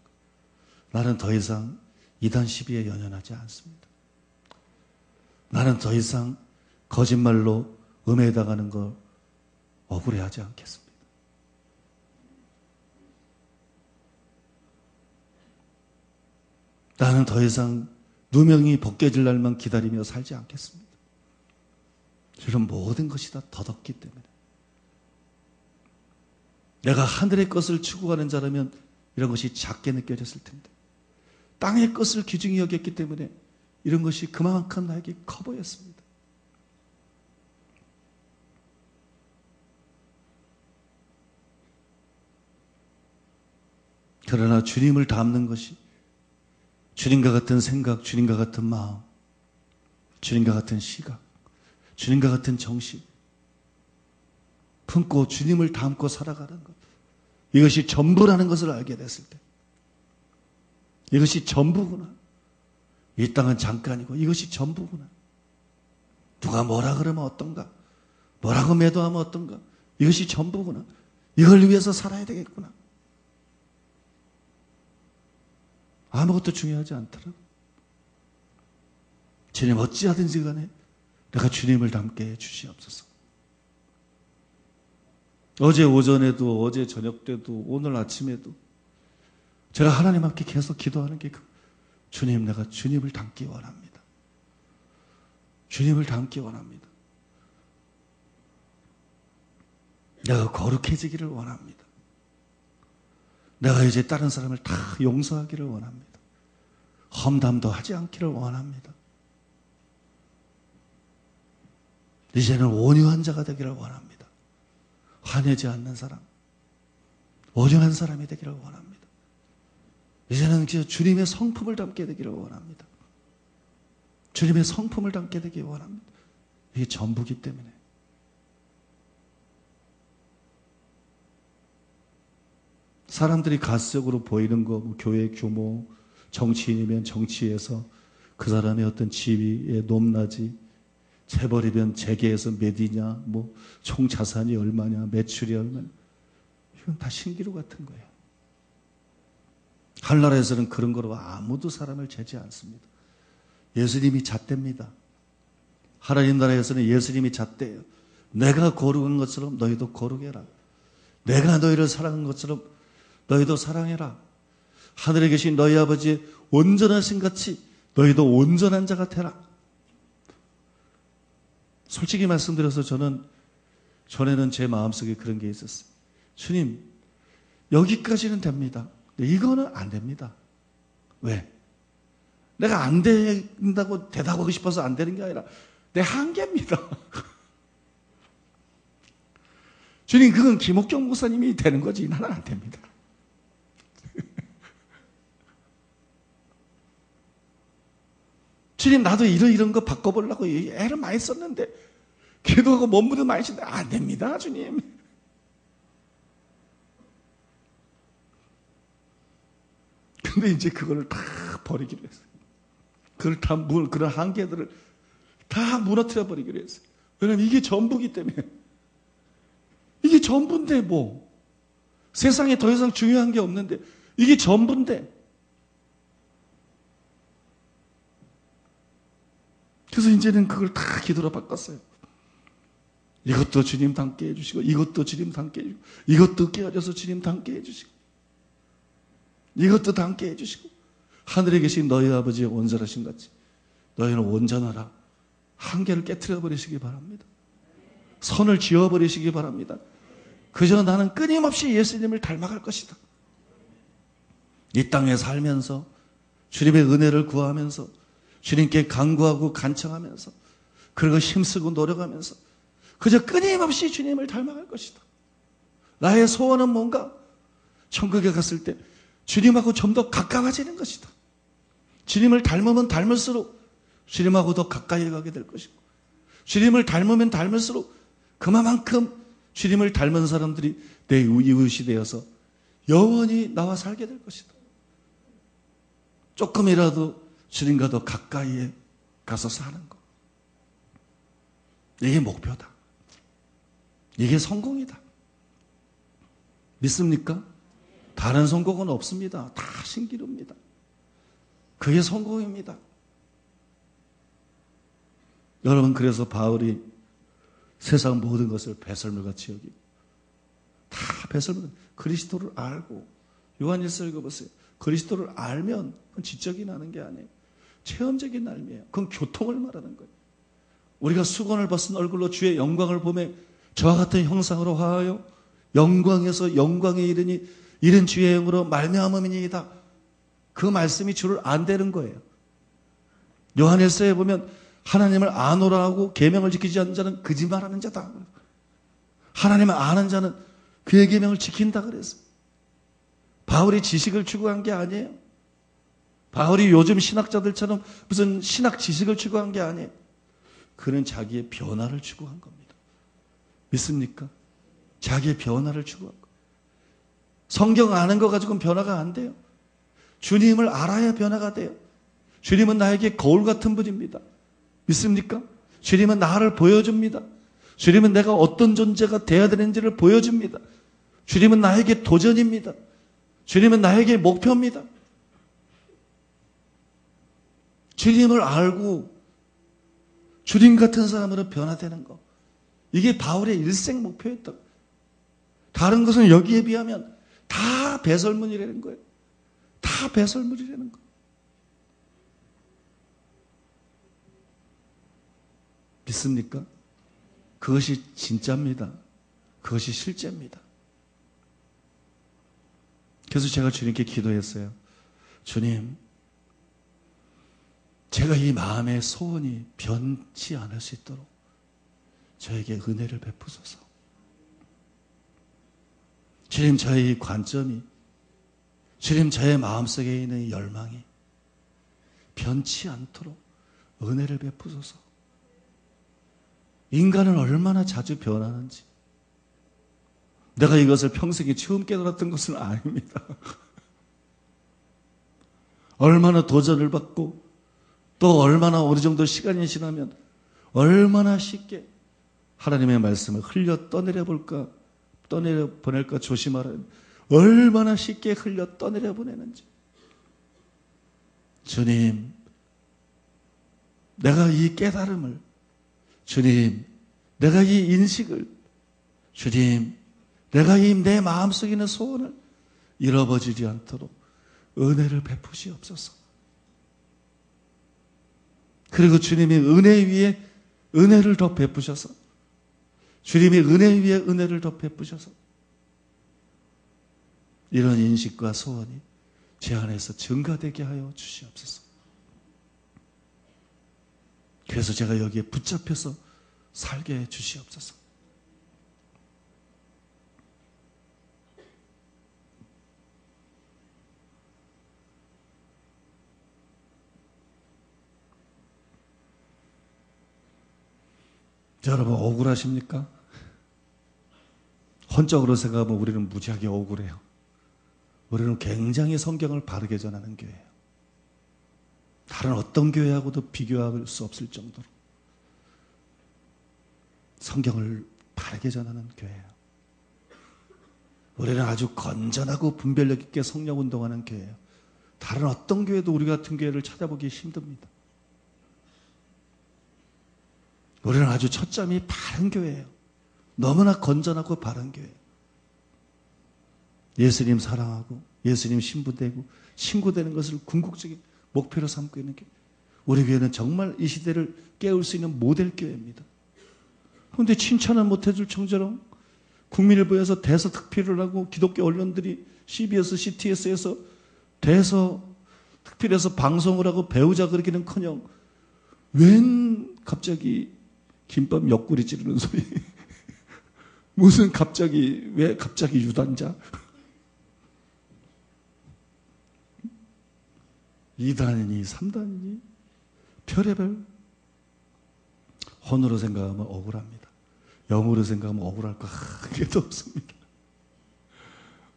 S1: 나는 더 이상 이단 시비에 연연하지 않습니다. 나는 더 이상 거짓말로 음해당하는 거 억울해하지 않겠습니다. 나는 더 이상 누명이 벗겨질 날만 기다리며 살지 않겠습니다. 이런 모든 것이 다 덧없기 때문에. 내가 하늘의 것을 추구하는 자라면 이런 것이 작게 느껴졌을 텐데, 땅의 것을 귀중히 여겼기 때문에 이런 것이 그만큼 나에게 커 보였습니다. 그러나 주님을 닮는 것이, 주님과 같은 생각, 주님과 같은 마음, 주님과 같은 시각, 주님과 같은 정신 품고 주님을 닮고 살아가는 것, 이것이 전부라는 것을 알게 됐을 때, 이것이 전부구나. 이 땅은 잠깐이고 이것이 전부구나. 누가 뭐라 그러면 어떤가, 뭐라고 매도하면 어떤가, 이것이 전부구나. 이걸 위해서 살아야 되겠구나. 아무것도 중요하지 않더라. 주님 어찌하든지 간에 내가 주님을 닮게 해 주시옵소서. 어제 오전에도, 어제 저녁 때도, 오늘 아침에도 제가 하나님 앞에 계속 기도하는 게 주님, 내가 주님을 닮기 원합니다. 주님을 닮기 원합니다. 내가 거룩해지기를 원합니다. 내가 이제 다른 사람을 다 용서하기를 원합니다. 험담도 하지 않기를 원합니다. 이제는 온유한 자가 되기를 원합니다. 화내지 않는 사람, 온유한 사람이 되기를 원합니다. 이제는 주님의 성품을 담게 되기를 원합니다. 주님의 성품을 담게 되기 원합니다. 이게 전부기 때문에. 사람들이 가시적으로 보이는 거, 뭐 교회 규모, 정치인이면 정치에서 그 사람의 어떤 지위의 높낮이, 재벌이면 재계에서 몇이냐, 뭐 총 자산이 얼마냐, 매출이 얼마냐, 이건 다 신기루 같은 거예요. 하늘나라에서는 그런 거로 아무도 사람을 재지 않습니다. 예수님이 잣대입니다. 하나님 나라에서는 예수님이 잣대예요. 내가 거룩한 것처럼 너희도 거룩해라. 내가 너희를 사랑한 것처럼 너희도 사랑해라. 하늘에 계신 너희 아버지의 온전하신 같이 너희도 온전한 자가 되라. 솔직히 말씀드려서 저는 전에는 제 마음속에 그런 게 있었어요. 주님, 여기까지는 됩니다. 근데 이거는 안 됩니다. 왜? 내가 안 된다고 대답하고 싶어서 안 되는 게 아니라 내 한계입니다. 주님, 그건 김옥경 목사님이 되는 거지 나는 안 됩니다. 주님, 나도 이런 거 바꿔보려고 애를 많이 썼는데, 기도하고 몸부림 많이 쓰는데 안 됩니다, 주님. 근데 이제 그걸 다 버리기로 했어요. 그런 한계들을 다 무너뜨려 버리기로 했어요. 왜냐면 이게 전부기 때문에. 이게 전부인데 뭐. 세상에 더 이상 중요한 게 없는데, 이게 전부인데. 그래서 이제는 그걸 다 기도로 바꿨어요. 이것도 주님 닮게 해주시고, 이것도 주님 닮게 해주시고, 이것도 깨어져서 주님 닮게 해주시고, 이것도 닮게 해주시고, 하늘에 계신 너희 아버지의 온전하신 같이 너희는 온전하라. 한계를 깨트려 버리시기 바랍니다. 선을 지어 버리시기 바랍니다. 그저 나는 끊임없이 예수님을 닮아갈 것이다. 이 땅에 살면서 주님의 은혜를 구하면서 주님께 간구하고 간청하면서 그리고 힘쓰고 노력하면서 그저 끊임없이 주님을 닮아갈 것이다. 나의 소원은 뭔가? 천국에 갔을 때 주님하고 좀 더 가까워지는 것이다. 주님을 닮으면 닮을수록 주님하고 더 가까이 가게 될 것이고, 주님을 닮으면 닮을수록 그만큼 주님을 닮은 사람들이 내 이웃이 되어서 영원히 나와 살게 될 것이다. 조금이라도 주님과 더 가까이에 가서 사는 것. 이게 목표다. 이게 성공이다. 믿습니까? 다른 성공은 없습니다. 다 신기루입니다. 그게 성공입니다. 여러분, 그래서 바울이 세상 모든 것을 배설물같이 여기고, 다 배설물, 그리스도를 알고, 요한일서 읽어보세요. 그리스도를 알면 그건 지적이 나는 게 아니에요. 체험적인 삶이에요. 그건 교통을 말하는 거예요. 우리가 수건을 벗은 얼굴로 주의 영광을 보며 저와 같은 형상으로 화하여 영광에서 영광에 이르니 이른 주의 영으로 말미암음이니이다. 그 말씀이 주를 안되는 거예요. 요한일서에 보면 하나님을 아노라 하고 계명을 지키지 않는 자는 거짓말하는 자다. 하나님을 아는 자는 그의 계명을 지킨다 그랬어요. 바울이 지식을 추구한 게 아니에요. 바울이 요즘 신학자들처럼 무슨 신학 지식을 추구한 게 아니에요. 그는 자기의 변화를 추구한 겁니다. 믿습니까? 자기의 변화를 추구한 거예요. 성경 아는 거 가지고는 변화가 안 돼요. 주님을 알아야 변화가 돼요. 주님은 나에게 거울 같은 분입니다. 믿습니까? 주님은 나를 보여줍니다. 주님은 내가 어떤 존재가 되어야 되는지를 보여줍니다. 주님은 나에게 도전입니다. 주님은 나에게 목표입니다. 주님을 알고 주님 같은 사람으로 변화되는 거. 이게 바울의 일생 목표였다. 다른 것은 여기에 비하면 다 배설물이라는 거예요. 다 배설물이라는 거. 믿습니까? 그것이 진짜입니다. 그것이 실제입니다. 그래서 제가 주님께 기도했어요. 주님, 제가 이 마음의 소원이 변치 않을 수 있도록 저에게 은혜를 베푸소서. 주님, 저의 관점이, 주님, 저의 마음속에 있는 열망이 변치 않도록 은혜를 베푸소서. 인간은 얼마나 자주 변하는지 내가 이것을 평생에 처음 깨달았던 것은 아닙니다. 얼마나 도전을 받고 또 얼마나 어느 정도 시간이 지나면 얼마나 쉽게 하나님의 말씀을 흘려 떠내려 보낼까 조심하라. 얼마나 쉽게 흘려 떠내려 보내는지. 주님, 내가 이 깨달음을, 주님, 내가 이 인식을, 주님, 내가 이 내 마음속에 있는 소원을 잃어버리지 않도록 은혜를 베푸시옵소서. 그리고 주님이 은혜 위에 은혜를 더 베푸셔서, 주님이 은혜 위에 은혜를 더 베푸셔서 이런 인식과 소원이 제 안에서 증가되게 하여 주시옵소서. 그래서 제가 여기에 붙잡혀서 살게 해 주시옵소서. 여러분, 억울하십니까? 헌적으로 생각하면 우리는 무지하게 억울해요. 우리는 굉장히 성경을 바르게 전하는 교회예요. 다른 어떤 교회하고도 비교할 수 없을 정도로 성경을 바르게 전하는 교회예요. 우리는 아주 건전하고 분별력 있게 성령 운동하는 교회예요. 다른 어떤 교회도 우리 같은 교회를 찾아보기 힘듭니다. 우리는 아주 초점이 바른 교회예요. 너무나 건전하고 바른 교회예요. 예수님 사랑하고 예수님 신부되고 친구되는 것을 궁극적인 목표로 삼고 있는 교회. 우리 교회는 정말 이 시대를 깨울 수 있는 모델 교회입니다. 그런데 칭찬을 못해줄 정도로 국민일보에서 대서특필을 하고 기독교 언론들이 CBS, CTS에서 대서특필에서 방송을 하고 배우자 그러기는커녕 웬 갑자기 김밥 옆구리 찌르는 소리. 무슨 갑자기, 왜 갑자기 유단자? 이단이니 삼단이니 별의별. 혼으로 생각하면 억울합니다. 영으로 생각하면 억울할 거 한 개도 없습니다.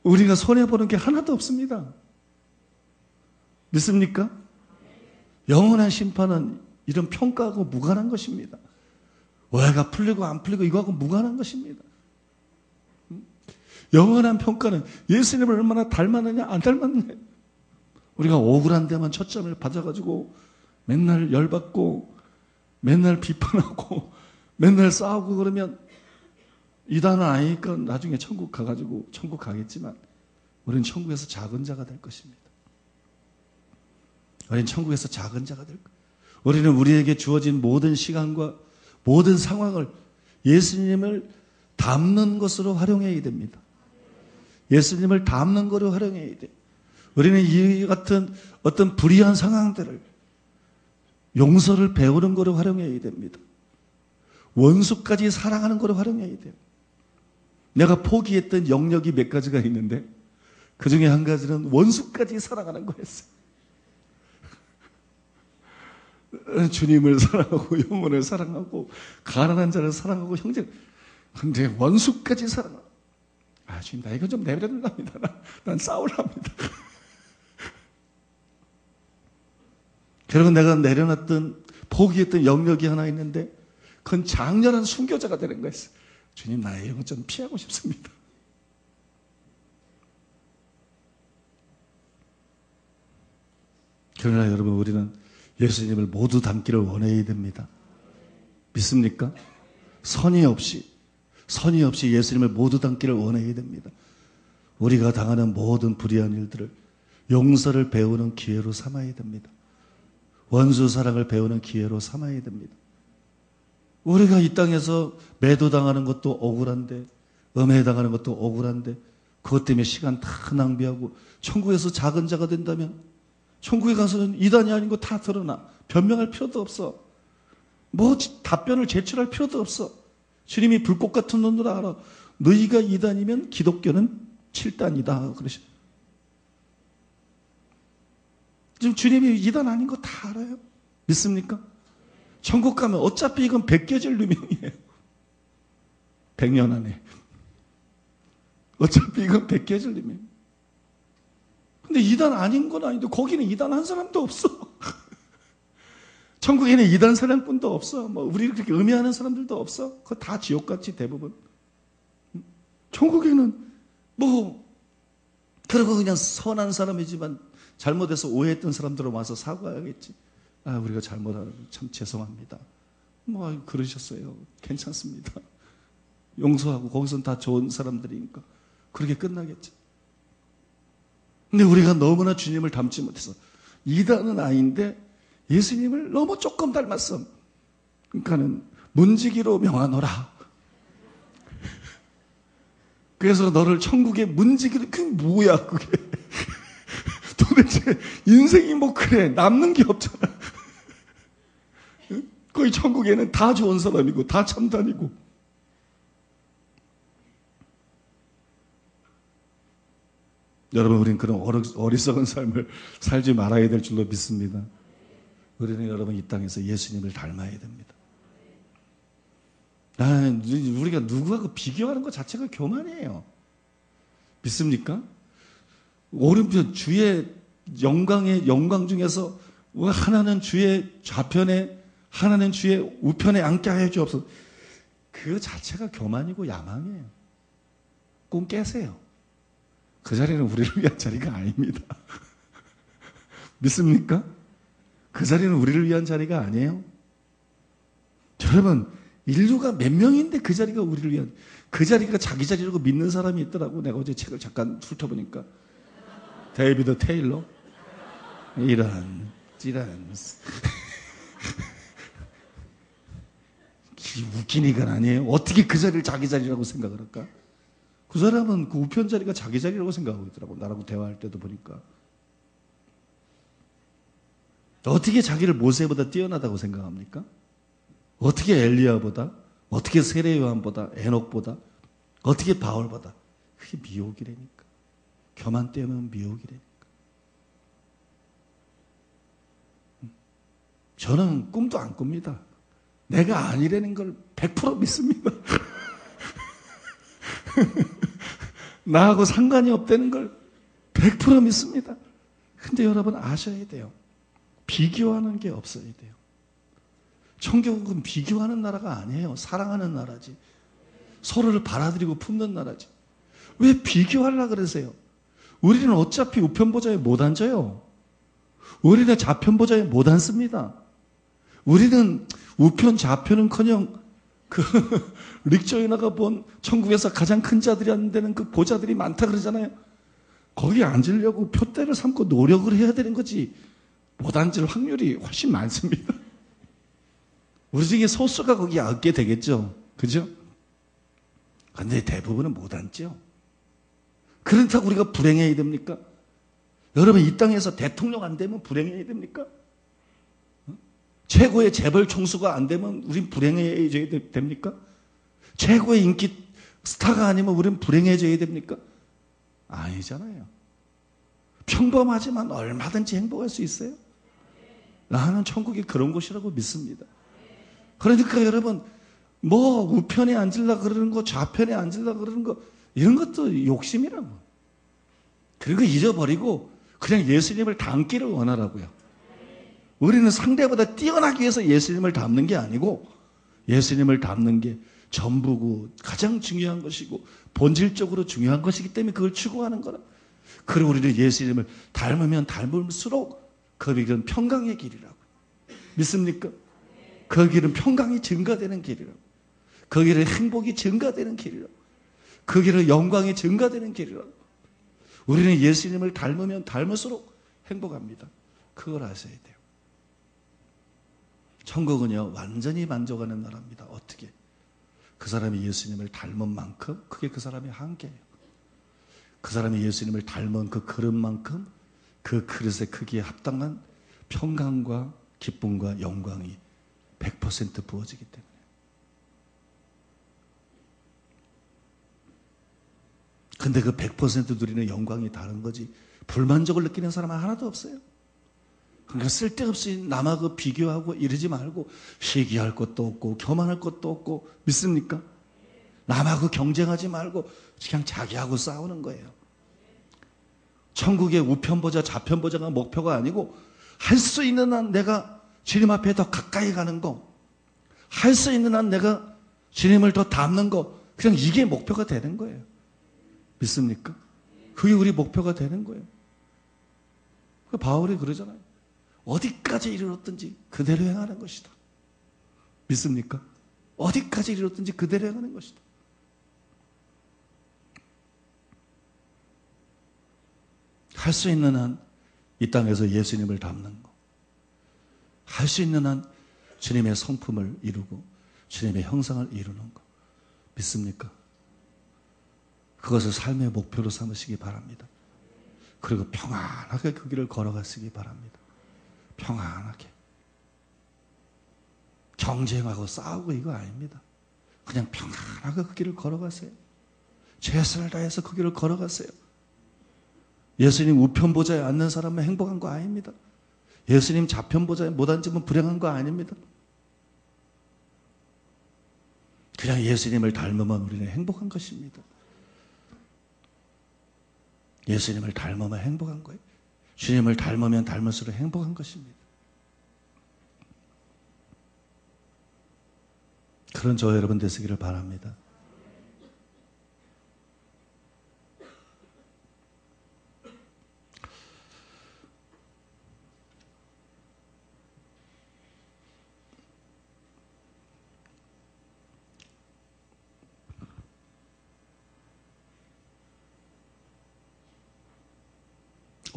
S1: 우리가 손해보는 게 하나도 없습니다. 믿습니까? 영원한 심판은 이런 평가하고 무관한 것입니다. 오해가 풀리고 안 풀리고 이거하고 무관한 것입니다. 영원한 평가는 예수님을 얼마나 닮았느냐 안 닮았느냐. 우리가 억울한 데만 초점을 받아가지고 맨날 열받고 맨날 비판하고 맨날 싸우고 그러면 이단은 아니니까 나중에 천국 가가지고 천국 가겠지만 우리는 천국에서 작은 자가 될 것입니다. 우리는 천국에서 작은 자가 될 거예요. 우리는 우리에게 주어진 모든 시간과 모든 상황을 예수님을 닮는 것으로 활용해야 됩니다. 예수님을 닮는 거로 활용해야 돼요. 우리는 이 같은 어떤 불의한 상황들을 용서를 배우는 거로 활용해야 됩니다. 원수까지 사랑하는 거로 활용해야 돼요. 내가 포기했던 영역이 몇 가지가 있는데 그 중에 한 가지는 원수까지 사랑하는 거였어요. 주님을 사랑하고 영혼을 사랑하고 가난한 자를 사랑하고 형제, 근데 원수까지 사랑하고, 주님 나 이거 좀 내려달랍니다. 난 싸우랍니다. 결국 내가 내려놨던 포기했던 영역이 하나 있는데 그건 장렬한 순교자가 되는 거였어요. 주님 나 이런 거 좀 피하고 싶습니다. 그러나 여러분 우리는 예수님을 모두 닮기를 원해야 됩니다. 믿습니까? 선의 없이 예수님을 모두 닮기를 원해야 됩니다. 우리가 당하는 모든 불의한 일들을 용서를 배우는 기회로 삼아야 됩니다. 원수 사랑을 배우는 기회로 삼아야 됩니다. 우리가 이 땅에서 매도당하는 것도 억울한데, 음해당하는 것도 억울한데, 그것 때문에 시간 다 낭비하고 천국에서 작은 자가 된다면 천국에 가서는 이단이 아닌 거 다 드러나. 변명할 필요도 없어. 뭐 답변을 제출할 필요도 없어. 주님이 불꽃 같은 눈으로 알아. 너희가 이단이면 기독교는 7단이다. 그러셔. 지금 주님이 이단 아닌 거 다 알아요. 믿습니까? 천국 가면 어차피 이건 벗겨질 누명이에요. 100년 안에. 어차피 이건 벗겨질 누명. 근데 이단 아닌 건 아닌데 거기는 이단 한 사람도 없어. 천국에는 이단 사랑꾼도 없어. 뭐 우리를 그렇게 음해하는 사람들도 없어. 그거 다 지옥같이 대부분. 천국에는 그러고 그냥 선한 사람이지만 잘못해서 오해했던 사람들은 와서 사과하겠지. 우리가 잘못하는 참 죄송합니다. 그러셨어요. 괜찮습니다. 용서하고 거기선 다 좋은 사람들이니까 그렇게 끝나겠지. 근데 우리가 너무나 주님을 닮지 못해서 이단은 아닌데 예수님을 너무 조금 닮았어. 그러니까는 문지기로 명하노라. 그래서 너를 천국에 문지기로, 그게 뭐야 그게. 도대체 인생이 그래 남는 게 없잖아. 거의 천국에는 다 좋은 사람이고 다 참단이고. 여러분 우리는 그런 어리석은 삶을 살지 말아야 될 줄로 믿습니다. 우리는 여러분 이 땅에서 예수님을 닮아야 됩니다. 우리가 누구하고 비교하는 것 자체가 교만이에요. 믿습니까? 오른편 주의 영광의 영광 중에서 하나는 주의 좌편에 하나는 주의 우편에 앉게 하여 주옵소서. 그 자체가 교만이고 야망이에요. 꿈 깨세요. 그 자리는 우리를 위한 자리가 아닙니다. 믿습니까? 그 자리는 우리를 위한 자리가 아니에요. 여러분 인류가 몇 명인데 그 자리가 우리를 위한, 그 자리가 자기 자리라고 믿는 사람이 있더라고. 내가 어제 책을 잠깐 훑어보니까 데이비드 테일러 이런 웃기니까 아니에요. 어떻게 그 자리를 자기 자리라고 생각을 할까? 그 사람은 그 우편 자리가 자기 자리라고 생각하고 있더라고. 나라고 대화할 때도 보니까. 어떻게 자기를 모세보다 뛰어나다고 생각합니까? 어떻게 엘리야보다, 어떻게 세례 요한보다, 에녹보다, 어떻게 바울보다. 그게 미혹이라니까. 교만 때문에 미혹이라니까. 저는 꿈도 안 꿉니다. 내가 아니라는 걸 100% 믿습니다. 나하고 상관이 없다는 걸 100% 믿습니다. 근데 여러분 아셔야 돼요. 비교하는 게 없어야 돼요. 천국은 비교하는 나라가 아니에요. 사랑하는 나라지. 서로를 받아들이고 품는 나라지. 왜 비교하려고 그러세요? 우리는 어차피 우편보좌에 못 앉아요. 우리는 좌편보좌에 못 앉습니다. 우리는 우편 좌편은커녕 릭 조이너가 본 천국에서 가장 큰 자들이 앉는 그 보좌들이 많다 그러잖아요. 거기 앉으려고 표대를 삼고 노력을 해야 되는 거지. 못 앉을 확률이 훨씬 많습니다. 우리 중에 소수가 거기 앉게 되겠죠. 그죠? 근데 대부분은 못 앉죠. 그렇다고 우리가 불행해야 됩니까? 여러분, 이 땅에서 대통령 안 되면 불행해야 됩니까? 최고의 재벌 총수가 안 되면 우린 불행해져야 됩니까? 최고의 인기 스타가 아니면 우린 불행해져야 됩니까? 아니잖아요. 평범하지만 얼마든지 행복할 수 있어요. 나는 천국이 그런 곳이라고 믿습니다. 그러니까 여러분, 뭐 우편에 앉으려고 그러는 거, 좌편에 앉으려고 그러는 거, 이런 것도 욕심이라고. 그런 거 잊어버리고 그냥 예수님을 닮기를 원하라고요. 우리는 상대보다 뛰어나기 위해서 예수님을 닮는 게 아니고, 예수님을 닮는 게 전부고 가장 중요한 것이고 본질적으로 중요한 것이기 때문에 그걸 추구하는 거라. 그리고 우리는 예수님을 닮으면 닮을수록 그 길은 평강의 길이라고. 믿습니까? 그 길은 평강이 증가되는 길이라고. 그 길은 행복이 증가되는 길이라고. 그 길은 영광이 증가되는 길이라고. 우리는 예수님을 닮으면 닮을수록 행복합니다. 그걸 아셔야 돼요. 천국은요, 완전히 만족하는 나라입니다. 어떻게? 그 사람이 예수님을 닮은 만큼 그게 그 사람의 한계예요. 그 사람이 예수님을 닮은 그 그릇만큼 그 그릇의 크기에 합당한 평강과 기쁨과 영광이 100% 부어지기 때문에. 근데 그 100% 누리는 영광이 다른 거지, 불만족을 느끼는 사람은 하나도 없어요. 그러니까 쓸데없이 남하고 비교하고 이러지 말고, 시기할 것도 없고 교만할 것도 없고. 믿습니까? 남하고 경쟁하지 말고 그냥 자기하고 싸우는 거예요. 천국의 우편보자 좌편보자가 목표가 아니고, 할 수 있는 한 내가 주님 앞에 더 가까이 가는 거, 할 수 있는 한 내가 주님을 더 닮는 거, 그냥 이게 목표가 되는 거예요. 믿습니까? 그게 우리 목표가 되는 거예요. 바울이 그러잖아요. 어디까지 이르렀든지 그대로 행하는 것이다. 믿습니까? 어디까지 이르렀든지 그대로 행하는 것이다. 할 수 있는 한 이 땅에서 예수님을 닮는 거, 할 수 있는 한 주님의 성품을 이루고 주님의 형상을 이루는 거. 믿습니까? 그것을 삶의 목표로 삼으시기 바랍니다. 그리고 평안하게 그 길을 걸어가시기 바랍니다. 평안하게. 경쟁하고 싸우고 이거 아닙니다. 그냥 평안하게 그 길을 걸어가세요. 최선을 다해서 그 길을 걸어가세요. 예수님 우편보좌에 앉는 사람은 행복한 거 아닙니다. 예수님 좌편보좌에 못 앉으면 불행한 거 아닙니다. 그냥 예수님을 닮으면 우리는 행복한 것입니다. 예수님을 닮으면 행복한 거예요. 주님을 닮으면 닮을수록 행복한 것입니다. 그런 저 여러분 되시기를 바랍니다.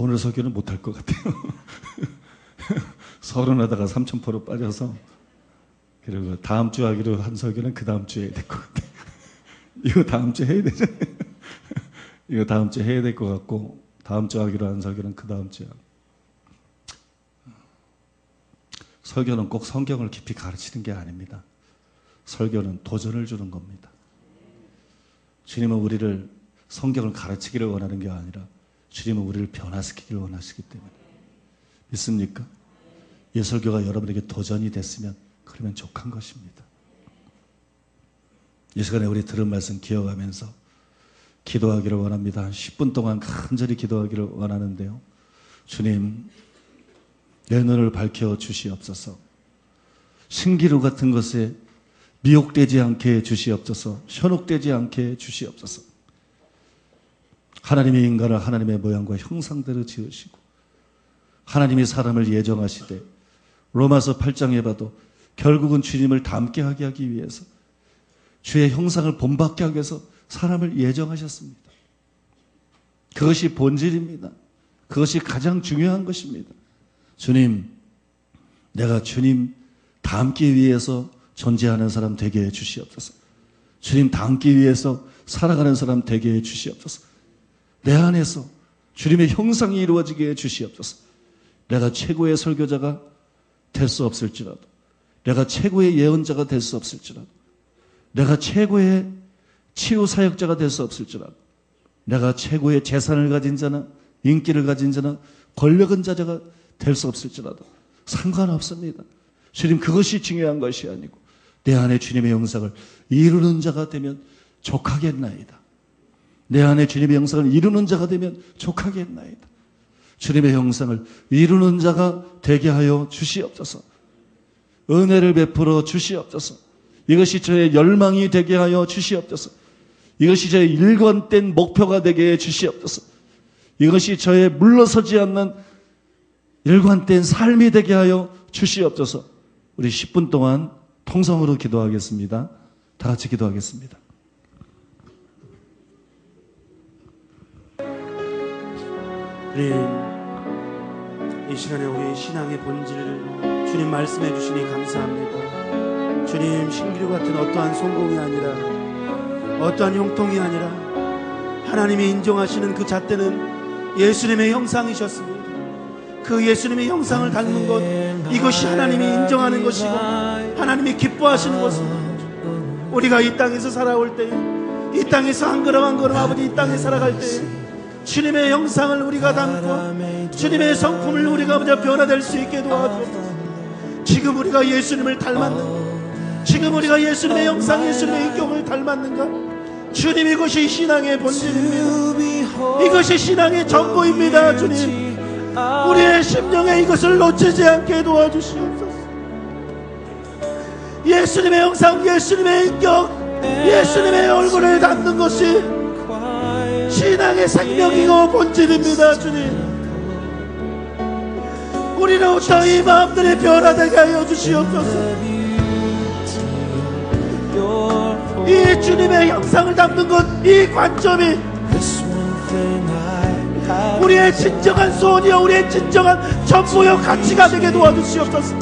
S1: 오늘 설교는 못할 것 같아요. 서른하다가 삼천포로 빠져서, 그리고 다음 주 하기로 한 설교는 그 다음 주에 해야 될 것 같아요. 이거 다음 주에 해야 되잖아요. 이거 다음 주에 해야 될 것 같고, 다음 주 하기로 한 설교는 그 다음 주에. 설교는 꼭 성경을 깊이 가르치는 게 아닙니다. 설교는 도전을 주는 겁니다. 주님은 우리를 성경을 가르치기를 원하는 게 아니라 주님은 우리를 변화시키기를 원하시기 때문에. 믿습니까? 이 설교가 여러분에게 도전이 됐으면 그러면 족한 것입니다. 이 시간에 우리 들은 말씀 기억하면서 기도하기를 원합니다. 한 10분 동안 간절히 기도하기를 원하는데요. 주님, 내 눈을 밝혀 주시옵소서. 신기루 같은 것에 미혹되지 않게 해 주시옵소서. 현혹되지 않게 해 주시옵소서. 하나님의 인간을 하나님의 모양과 형상대로 지으시고 하나님이 사람을 예정하시되, 로마서 8장에 봐도 결국은 주님을 닮게 하기 위해서, 주의 형상을 본받게 하기 위해서 사람을 예정하셨습니다. 그것이 본질입니다. 그것이 가장 중요한 것입니다. 주님, 내가 주님 닮기 위해서 존재하는 사람 되게 해 주시옵소서. 주님 닮기 위해서 살아가는 사람 되게 해 주시옵소서. 내 안에서 주님의 형상이 이루어지게 해 주시옵소서. 내가 최고의 설교자가 될 수 없을지라도, 내가 최고의 예언자가 될 수 없을지라도, 내가 최고의 치유사역자가 될 수 없을지라도, 내가 최고의 재산을 가진 자나 인기를 가진 자나 권력은 자자가 될 수 없을지라도 상관없습니다. 주님, 그것이 중요한 것이 아니고 내 안에 주님의 영상을 이루는 자가 되면 족하겠나이다. 내 안에 주님의 영상을 이루는 자가 되면 족하겠나이다. 주님의 형상을 이루는 자가 되게 하여 주시옵소서. 은혜를 베풀어 주시옵소서. 이것이 저의 열망이 되게 하여 주시옵소서. 이것이 저의 일관된 목표가 되게 해 주시옵소서. 이것이 저의 물러서지 않는 일관된 삶이 되게 하여 주시옵소서. 우리 10분 동안 통성으로 기도하겠습니다. 다 같이 기도하겠습니다.
S2: 이 시간에 우리 신앙의 본질을 주님 말씀해 주시니 감사합니다. 주님, 신기루 같은 어떠한 성공이 아니라, 어떠한 형통이 아니라 하나님이 인정하시는 그 잣대는 예수님의 형상이셨습니다. 그 예수님의 형상을 닮는 것, 이것이 하나님이 인정하는 것이고 하나님이 기뻐하시는 것입니다. 우리가 이 땅에서 살아올 때, 이 땅에서 한 걸음 한 걸음 아버지 이 땅에 살아갈 때 주님의 형상을 우리가 담고 주님의 성품을 우리가 변화될 수 있게 도와주옵소서. 지금 우리가 예수님을 닮았는가? 지금 우리가 예수님의 형상, 예수님의 인격을 닮았는가? 주님, 이것이 신앙의 본질입니다. 이것이 신앙의 전부입니다. 주님, 우리의 심령에 이것을 놓치지 않게 도와주시옵소서. 예수님의 형상, 예수님의 인격, 예수님의 얼굴을 담는 것이 신앙의 생명이고 본질입니다. 주님, 우리로부터 이 마음들이 변화되게 하여 주시옵소서. 이 주님의 형상을 담는 것, 이 관점이 우리의 진정한 소원이요, 우리의 진정한 전부요, 가치가 되게 도와주시옵소서.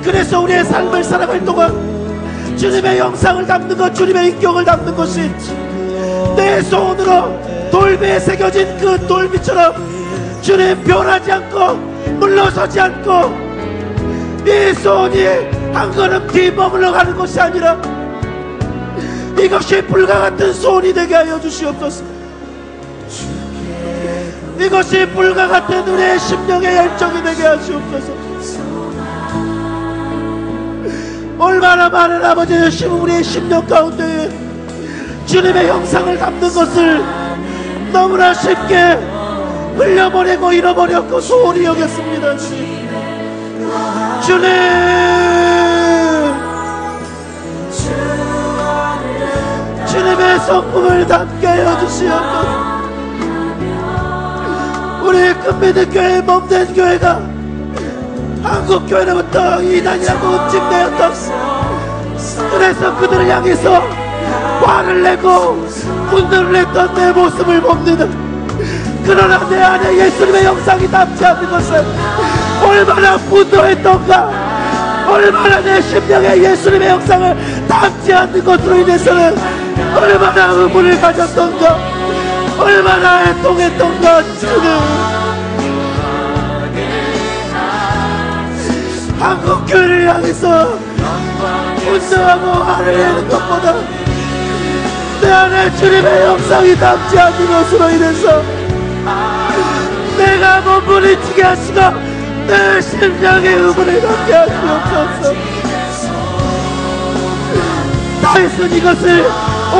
S2: 그래서 우리의 삶을 살아갈 동안 주님의 형상을 담는 것, 주님의 인격을 담는 것이 내 손으로 돌비에 새겨진 그 돌비처럼 주님 변하지 않고 물러서지 않고 이 손이 한 걸음 뒤 머물러 가는 것이 아니라 이것이 불과 같은 손이 되게 하여 주시옵소서. 이것이 불과 같은 우리의 심령의 열정이 되게 하시옵소서. 얼마나 많은 아버지의 심, 우리의 심령 가운데 주님의 형상을 담는 것을 너무나 쉽게 흘려보내고 잃어버렸고 소홀히 여겼습니다. 주님, 주님의 성품을 담게 하여 주시옵소서. 우리 큰미들 교회 몸된 교회가 한국교회로부터 이단이라고 흠집되었던, 그래서 그들을 향해서 화를 내고 분노를 냈던 내 모습을 봅니다. 그러나 내 안에 예수님의 형상이 담지 않는 것은 얼마나 분노했던가, 얼마나 내 심령에 예수님의 형상을 담지 않는 것으로 인해서는 얼마나 의문을 가졌던가, 얼마나 애통했던가. 주님, 한국교회를 향해서 분노하고 화를 내는 것보다 내 안에 주님의 형상이 담지 않는 것으로 인해서 내가 몸부림치게 하시고 내 심령의 의문을 갖게 하시옵소서. 다윗은 이것을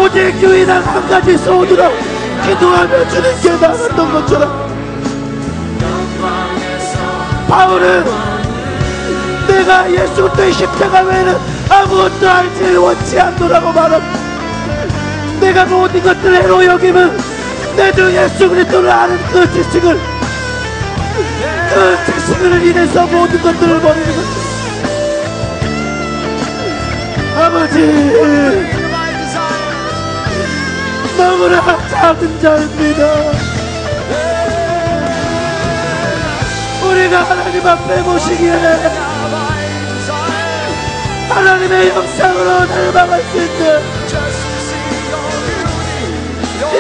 S2: 오직 유일한 한 가지 소원으로 기도하며 주님께 나갔던 것처럼, 바울은 내가 예수 그리스도의 십자가 외에는 아무것도 알지 원치 않노라고 말합니다. 내가 모든 것들을 해로 여기면 내 주 예수 그리스도를 아는 그 지식을, 그 지식을 인해서 모든 것들을 버리는 것. 아버지, 너무나 작은 자입니다. 우리 우리가 하나님 앞에 모시기에 하나님의 영상으로 닮아갈 수 있는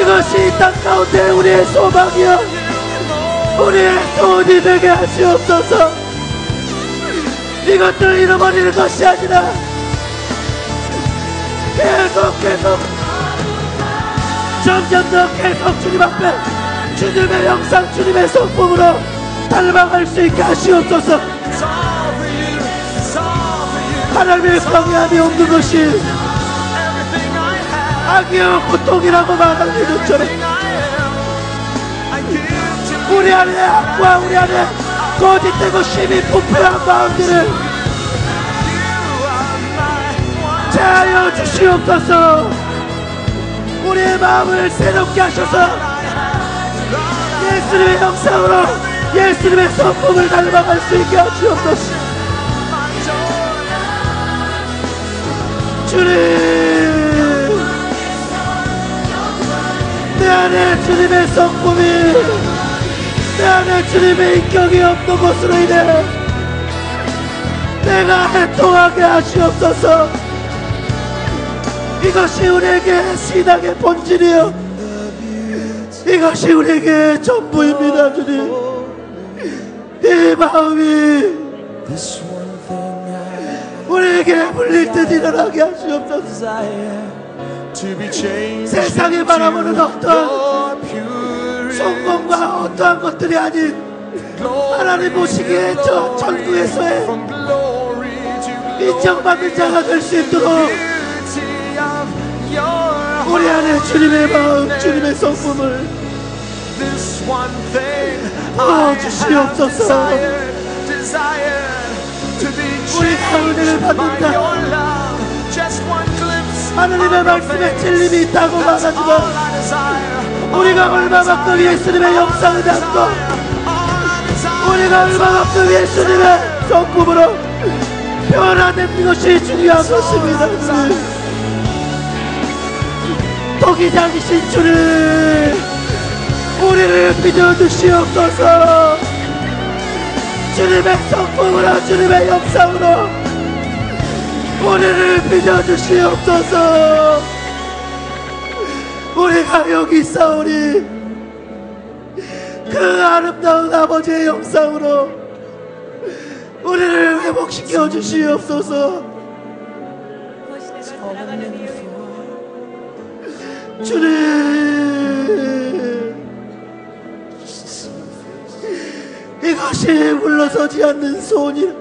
S2: 이것이 이 땅 가운데 우리의 소망이여 우리의 소원이 되게 하시옵소서. 이것들을 잃어버리는 것이 아니라 계속 점점 더 계속 주님 앞에 주님의 영상 주님의 성품으로 닮아갈 수 있게 하시옵소서. 하나님의 광야함이 없는 것이 악이요 고통이라고 말하는 것처럼 우리 안에 악과 우리 안에 거짓되고 심히 부패한 마음들을 제하여 주시옵소서. 우리의 마음을 새롭게 하셔서 예수님의 형상으로 예수님의 성품을 닮아갈 수 있게 하시옵소서. 주님, 내 안에 주님의 성품이 내 안에 주님의 인격이 없는 것으로 인해 내가 해통하게 하시옵소서. 이것이 우리에게 신앙의 본질이요 이것이 우리에게 전부입니다. 주님, 이 마음이 우리에게 물릴 듯 일어나게 하시옵소서. 세상에 바라보는 어떠한 성공과 어떠한 것들이 아닌 하나님 보시기에 저 천국에서의 인정받는 자가 될 수 있도록 우리 안에 주님의 마음 주님의 성품을 주시옵소서. 우리가 은혜를 받는다 하나님의 말씀에 진림이 있다고 말하지만 우리가 얼마만큼 예수님의 영상을 담고 우리가 얼마만큼 예수님의 성품으로 변화되는 것이 중요한 것입니다. 토기장이신 주를 우리를 믿어주시옵소서. 주님의 성품으로 주님의 영상으로 우리를 믿어주시옵소서. 우리가 여기 있사오니 그 아름다운 아버지의 영상으로 우리를 회복시켜 주시옵소서. 주님, 이것이 물러서지 않는 소원이라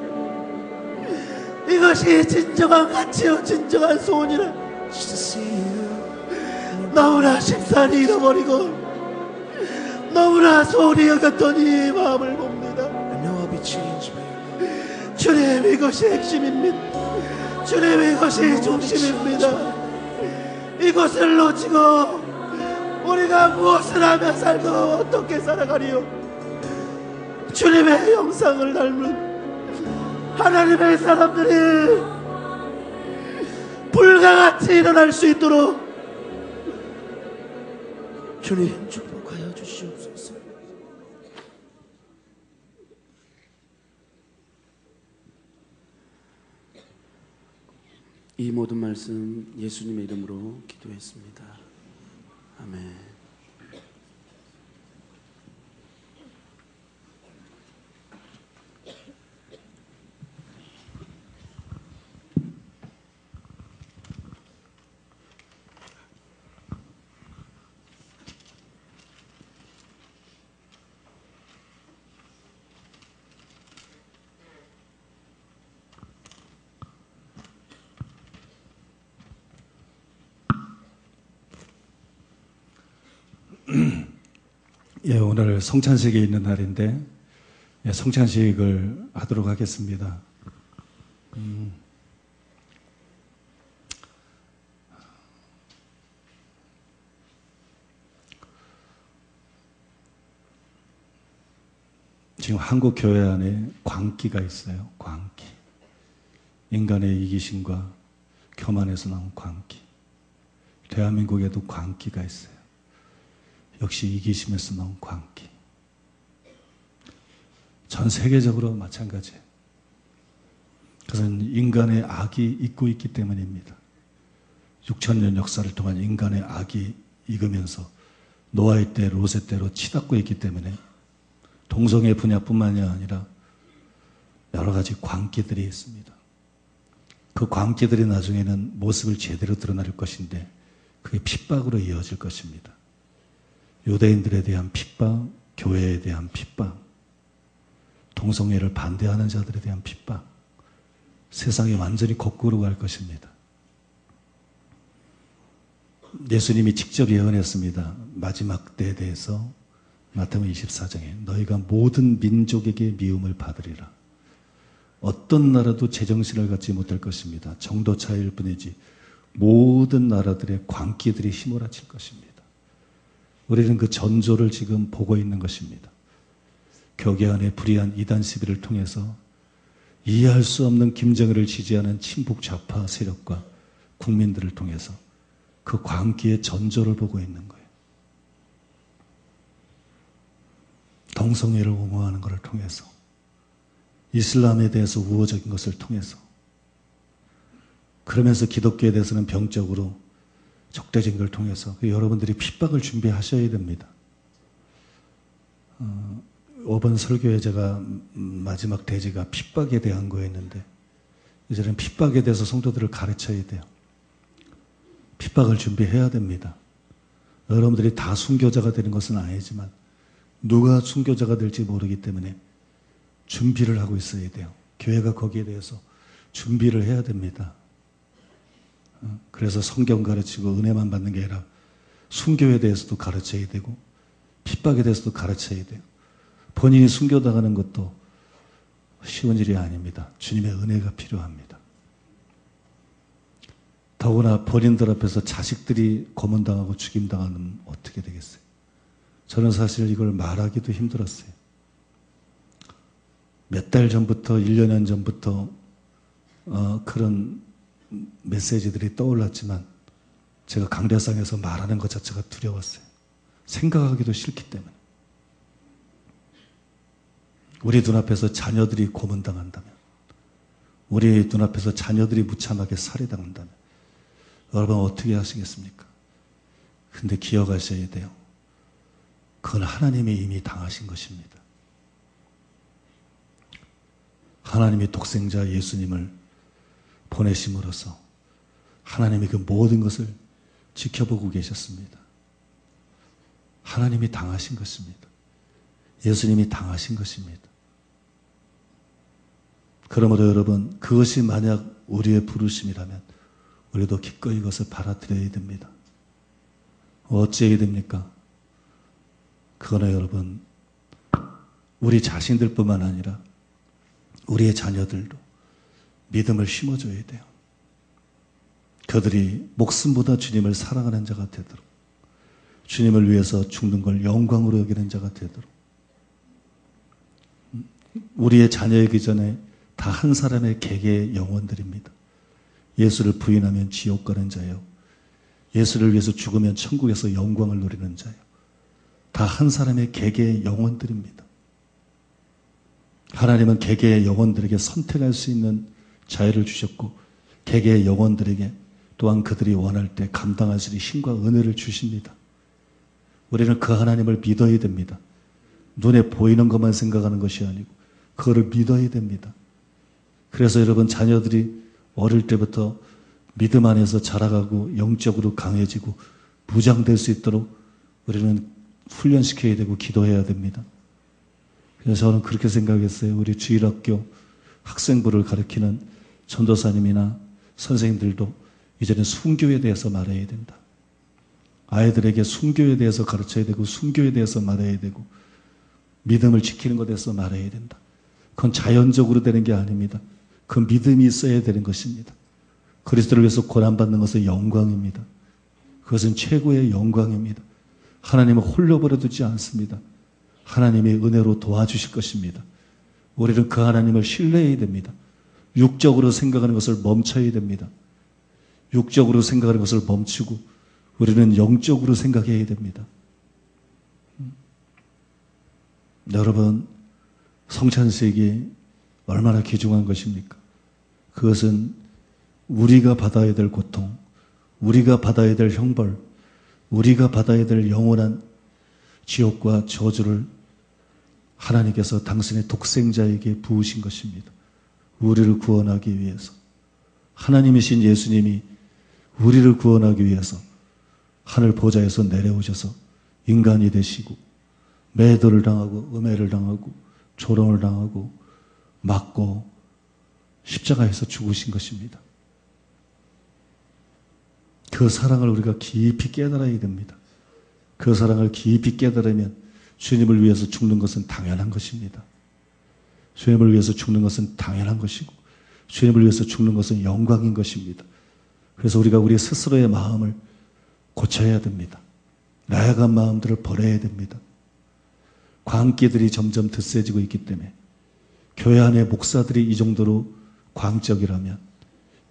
S2: 이것이 진정한 가치요 진정한 소원이라 너무나 쉽사리 잃어버리고 너무나 소홀히 여겼더니 마음을 봅니다. 주님, 이것이 핵심입니다. 주님, 이것이 중심입니다. 이것을 놓치고 우리가 무엇을 하며 살고 어떻게 살아가리요. 주님의 영상을 닮은 하나님의 사람들이 불가같이 일어날 수 있도록 주님 축복하여 주시옵소서. 이 모든 말씀 예수님의 이름으로 기도했습니다. 아멘.
S1: 예, 오늘 성찬식이 있는 날인데 예, 성찬식을 하도록 하겠습니다. 지금 한국 교회 안에 광기가 있어요. 광기. 인간의 이기심과 교만에서 나온 광기. 대한민국에도 광기가 있어요. 역시 이기심에서 나온 광기. 전 세계적으로 마찬가지예요. 그것은 인간의 악이 있고 있기 때문입니다. 6,000년 역사를 통한 인간의 악이 익으면서 노아의 때, 롯의 때로 치닫고 있기 때문에 동성애 분야뿐만이 아니라 여러 가지 광기들이 있습니다. 그 광기들이 나중에는 모습을 제대로 드러낼 것인데 그게 핍박으로 이어질 것입니다. 유대인들에 대한 핍박, 교회에 대한 핍박, 동성애를 반대하는 자들에 대한 핍박, 세상이 완전히 거꾸로 갈 것입니다. 예수님이 직접 예언했습니다. 마지막 때에 대해서 마태복음 24장에 너희가 모든 민족에게 미움을 받으리라. 어떤 나라도 제정신을 갖지 못할 것입니다. 정도 차이일 뿐이지 모든 나라들의 광기들이 휘몰아칠 것입니다. 우리는 그 전조를 지금 보고 있는 것입니다. 교계 안의 불의한 이단 시비를 통해서 이해할 수 없는 김정일을 지지하는 친북 좌파 세력과 국민들을 통해서 그 광기의 전조를 보고 있는 거예요. 동성애를 옹호하는 것을 통해서, 이슬람에 대해서 우호적인 것을 통해서, 그러면서 기독교에 대해서는 병적으로 적대적인 걸 통해서 여러분들이 핍박을 준비하셔야 됩니다. 이번 설교에 제가 마지막 대지가 핍박에 대한 거였는데 이제는 핍박에 대해서 성도들을 가르쳐야 돼요. 핍박을 준비해야 됩니다. 여러분들이 다 순교자가 되는 것은 아니지만 누가 순교자가 될지 모르기 때문에 준비를 하고 있어야 돼요. 교회가 거기에 대해서 준비를 해야 됩니다. 그래서 성경 가르치고 은혜만 받는 게 아니라 순교에 대해서도 가르쳐야 되고 핍박에 대해서도 가르쳐야 돼요. 본인이 순교당하는 것도 쉬운 일이 아닙니다. 주님의 은혜가 필요합니다. 더구나 본인들 앞에서 자식들이 고문당하고 죽임당하면 어떻게 되겠어요? 저는 사실 이걸 말하기도 힘들었어요. 몇 달 전부터 1년 전부터 그런 메시지들이 떠올랐지만 제가 강대상에서 말하는 것 자체가 두려웠어요. 생각하기도 싫기 때문에. 우리 눈앞에서 자녀들이 고문당한다면, 우리 눈앞에서 자녀들이 무참하게 살해당한다면 여러분 어떻게 하시겠습니까? 근데 기억하셔야 돼요. 그건 하나님이 이미 당하신 것입니다. 하나님이 독생자 예수님을 보내심으로써 하나님이 그 모든 것을 지켜보고 계셨습니다. 하나님이 당하신 것입니다. 예수님이 당하신 것입니다. 그러므로 여러분, 그것이 만약 우리의 부르심이라면 우리도 기꺼이 그것을 받아들여야 됩니다. 어찌해야 됩니까? 그거는 여러분, 우리 자신들뿐만 아니라 우리의 자녀들도 믿음을 심어줘야 돼요. 그들이 목숨보다 주님을 사랑하는 자가 되도록, 주님을 위해서 죽는 걸 영광으로 여기는 자가 되도록, 우리의 자녀이기 전에 다 한 사람의 개개의 영혼들입니다. 예수를 부인하면 지옥 가는 자요, 예수를 위해서 죽으면 천국에서 영광을 누리는 자요, 다 한 사람의 개개의 영혼들입니다. 하나님은 개개의 영혼들에게 선택할 수 있는 자유를 주셨고 개개의 영혼들에게 또한 그들이 원할 때 감당할 수 있는 힘과 은혜를 주십니다. 우리는 그 하나님을 믿어야 됩니다. 눈에 보이는 것만 생각하는 것이 아니고 그거를 믿어야 됩니다. 그래서 여러분, 자녀들이 어릴 때부터 믿음 안에서 자라가고 영적으로 강해지고 무장될 수 있도록 우리는 훈련시켜야 되고 기도해야 됩니다. 그래서 저는 그렇게 생각했어요. 우리 주일학교 학생부를 가르치는 전도사님이나 선생님들도 이제는 순교에 대해서 말해야 된다. 아이들에게 순교에 대해서 가르쳐야 되고 순교에 대해서 말해야 되고 믿음을 지키는 것에 대해서 말해야 된다. 그건 자연적으로 되는 게 아닙니다. 그 믿음이 있어야 되는 것입니다. 그리스도를 위해서 고난받는 것은 영광입니다. 그것은 최고의 영광입니다. 하나님은 홀로 버려두지 않습니다. 하나님의 은혜로 도와주실 것입니다. 우리는 그 하나님을 신뢰해야 됩니다. 육적으로 생각하는 것을 멈춰야 됩니다. 육적으로 생각하는 것을 멈추고 우리는 영적으로 생각해야 됩니다. 여러분, 성찬식이 얼마나 귀중한 것입니까? 그것은 우리가 받아야 될 고통, 우리가 받아야 될 형벌, 우리가 받아야 될 영원한 지옥과 저주를 하나님께서 당신의 독생자에게 부으신 것입니다. 우리를 구원하기 위해서. 하나님이신 예수님이 우리를 구원하기 위해서 하늘 보좌에서 내려오셔서 인간이 되시고 매도를 당하고 음해를 당하고 조롱을 당하고 맞고 십자가에서 죽으신 것입니다. 그 사랑을 우리가 깊이 깨달아야 됩니다. 그 사랑을 깊이 깨달으면 주님을 위해서 죽는 것은 당연한 것입니다. 주님을 위해서 죽는 것은 당연한 것이고 주님을 위해서 죽는 것은 영광인 것입니다. 그래서 우리가 우리 스스로의 마음을 고쳐야 됩니다. 나약한 마음들을 버려야 됩니다. 광기들이 점점 드세지고 있기 때문에 교회 안에 목사들이 이 정도로 광적이라면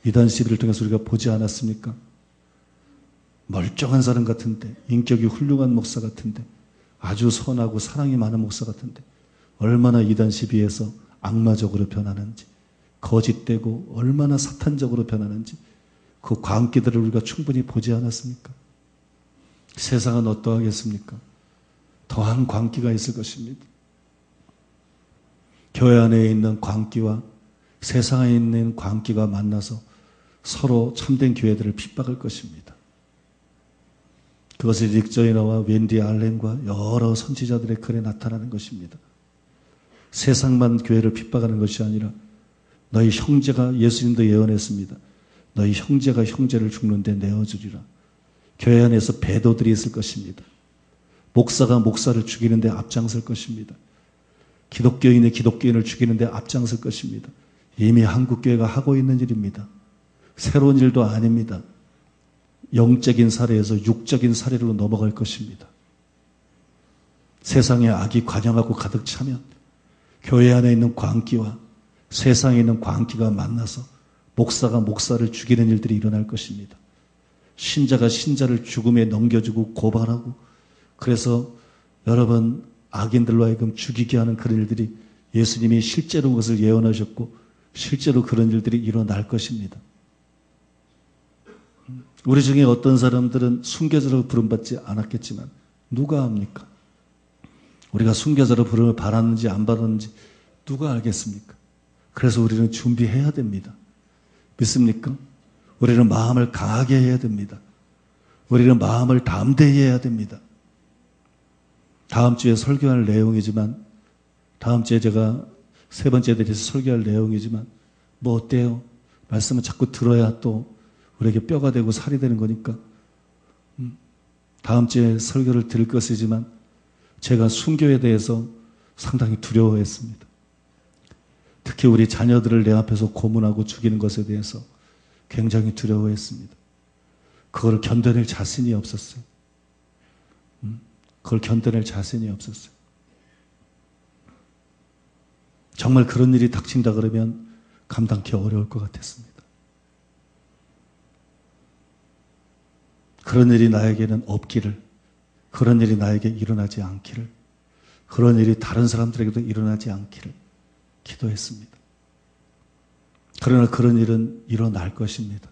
S1: 이단 시비를 통해서 우리가 보지 않았습니까? 멀쩡한 사람 같은데, 인격이 훌륭한 목사 같은데, 아주 선하고 사랑이 많은 목사 같은데 얼마나 이단 시비에서 악마적으로 변하는지, 거짓되고 얼마나 사탄적으로 변하는지 그 광기들을 우리가 충분히 보지 않았습니까? 세상은 어떠하겠습니까? 더한 광기가 있을 것입니다. 교회 안에 있는 광기와 세상에 있는 광기가 만나서 서로 참된 교회들을 핍박할 것입니다. 그것이 릭 조이너와 웬디 알렌과 여러 선지자들의 글에 나타나는 것입니다. 세상만 교회를 핍박하는 것이 아니라 너희 형제가, 예수님도 예언했습니다. 너희 형제가 형제를 죽는데 내어주리라. 교회 안에서 배도들이 있을 것입니다. 목사가 목사를 죽이는데 앞장설 것입니다. 기독교인이 기독교인을 죽이는데 앞장설 것입니다. 이미 한국교회가 하고 있는 일입니다. 새로운 일도 아닙니다. 영적인 사례에서 육적인 사례로 넘어갈 것입니다. 세상에 악이 관영하고 가득 차면 교회 안에 있는 광기와 세상에 있는 광기가 만나서 목사가 목사를 죽이는 일들이 일어날 것입니다. 신자가 신자를 죽음에 넘겨주고 고발하고 그래서 여러분 악인들로 하여금 죽이게 하는 그런 일들이 예수님이 실제로 그것을 예언하셨고 실제로 그런 일들이 일어날 것입니다. 우리 중에 어떤 사람들은 순교자로 부름받지 않았겠지만 누가 압니까? 우리가 순교자로 부름을 받았는지 안 받았는지 누가 알겠습니까? 그래서 우리는 준비해야 됩니다. 믿습니까? 우리는 마음을 강하게 해야 됩니다. 우리는 마음을 담대히 해야 됩니다. 다음 주에 설교할 내용이지만 다음 주에 제가 세 번째 대해서 설교할 내용이지만 뭐 어때요? 말씀은 자꾸 들어야 또 우리에게 뼈가 되고 살이 되는 거니까 다음 주에 설교를 드릴 것이지만 제가 순교에 대해서 상당히 두려워했습니다. 특히 우리 자녀들을 내 앞에서 고문하고 죽이는 것에 대해서 굉장히 두려워했습니다. 그걸 견뎌낼 자신이 없었어요. 그걸 견뎌낼 자신이 없었어요. 정말 그런 일이 닥친다 그러면 감당하기 어려울 것 같았습니다. 그런 일이 나에게는 없기를, 그런 일이 나에게 일어나지 않기를, 그런 일이 다른 사람들에게도 일어나지 않기를 기도했습니다. 그러나 그런 일은 일어날 것입니다.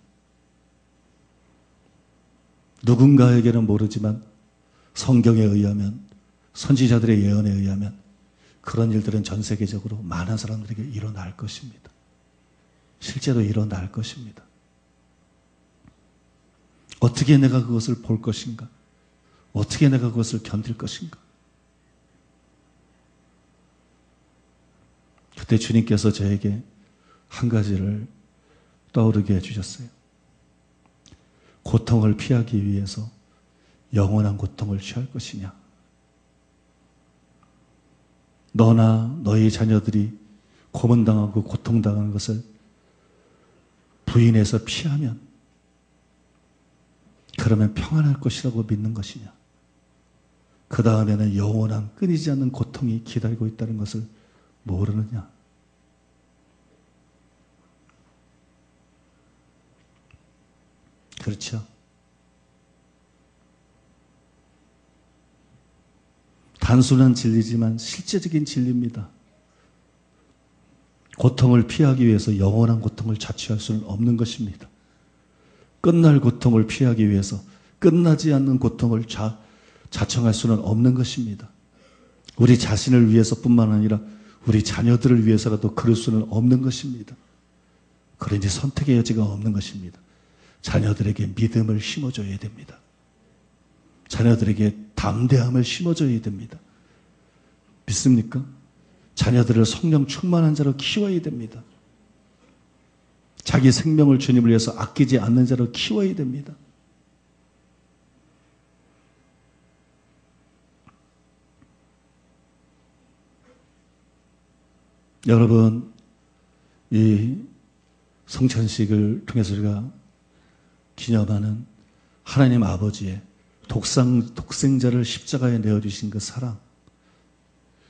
S1: 누군가에게는 모르지만 성경에 의하면, 선지자들의 예언에 의하면 그런 일들은 전 세계적으로 많은 사람들에게 일어날 것입니다. 실제로 일어날 것입니다. 어떻게 내가 그것을 볼 것인가? 어떻게 내가 그것을 견딜 것인가? 그때 주님께서 저에게 한 가지를 떠오르게 해주셨어요. 고통을 피하기 위해서 영원한 고통을 취할 것이냐? 너나 너희 자녀들이 고문당하고 고통당하는 것을 부인해서 피하면 그러면 평안할 것이라고 믿는 것이냐? 그 다음에는 영원한 끊이지 않는 고통이 기다리고 있다는 것을 모르느냐? 그렇죠? 단순한 진리지만 실제적인 진리입니다. 고통을 피하기 위해서 영원한 고통을 자취할 수는 없는 것입니다. 끝날 고통을 피하기 위해서 끝나지 않는 고통을 자청할 수는 없는 것입니다. 우리 자신을 위해서뿐만 아니라 우리 자녀들을 위해서라도 그럴 수는 없는 것입니다. 그러니 선택의 여지가 없는 것입니다. 자녀들에게 믿음을 심어줘야 됩니다. 자녀들에게 담대함을 심어줘야 됩니다. 믿습니까? 자녀들을 성령 충만한 자로 키워야 됩니다. 자기 생명을 주님을 위해서 아끼지 않는 자로 키워야 됩니다. 여러분, 이 성찬식을 통해서 우리가 기념하는 하나님 아버지의 독생자를 십자가에 내어주신 그 사랑,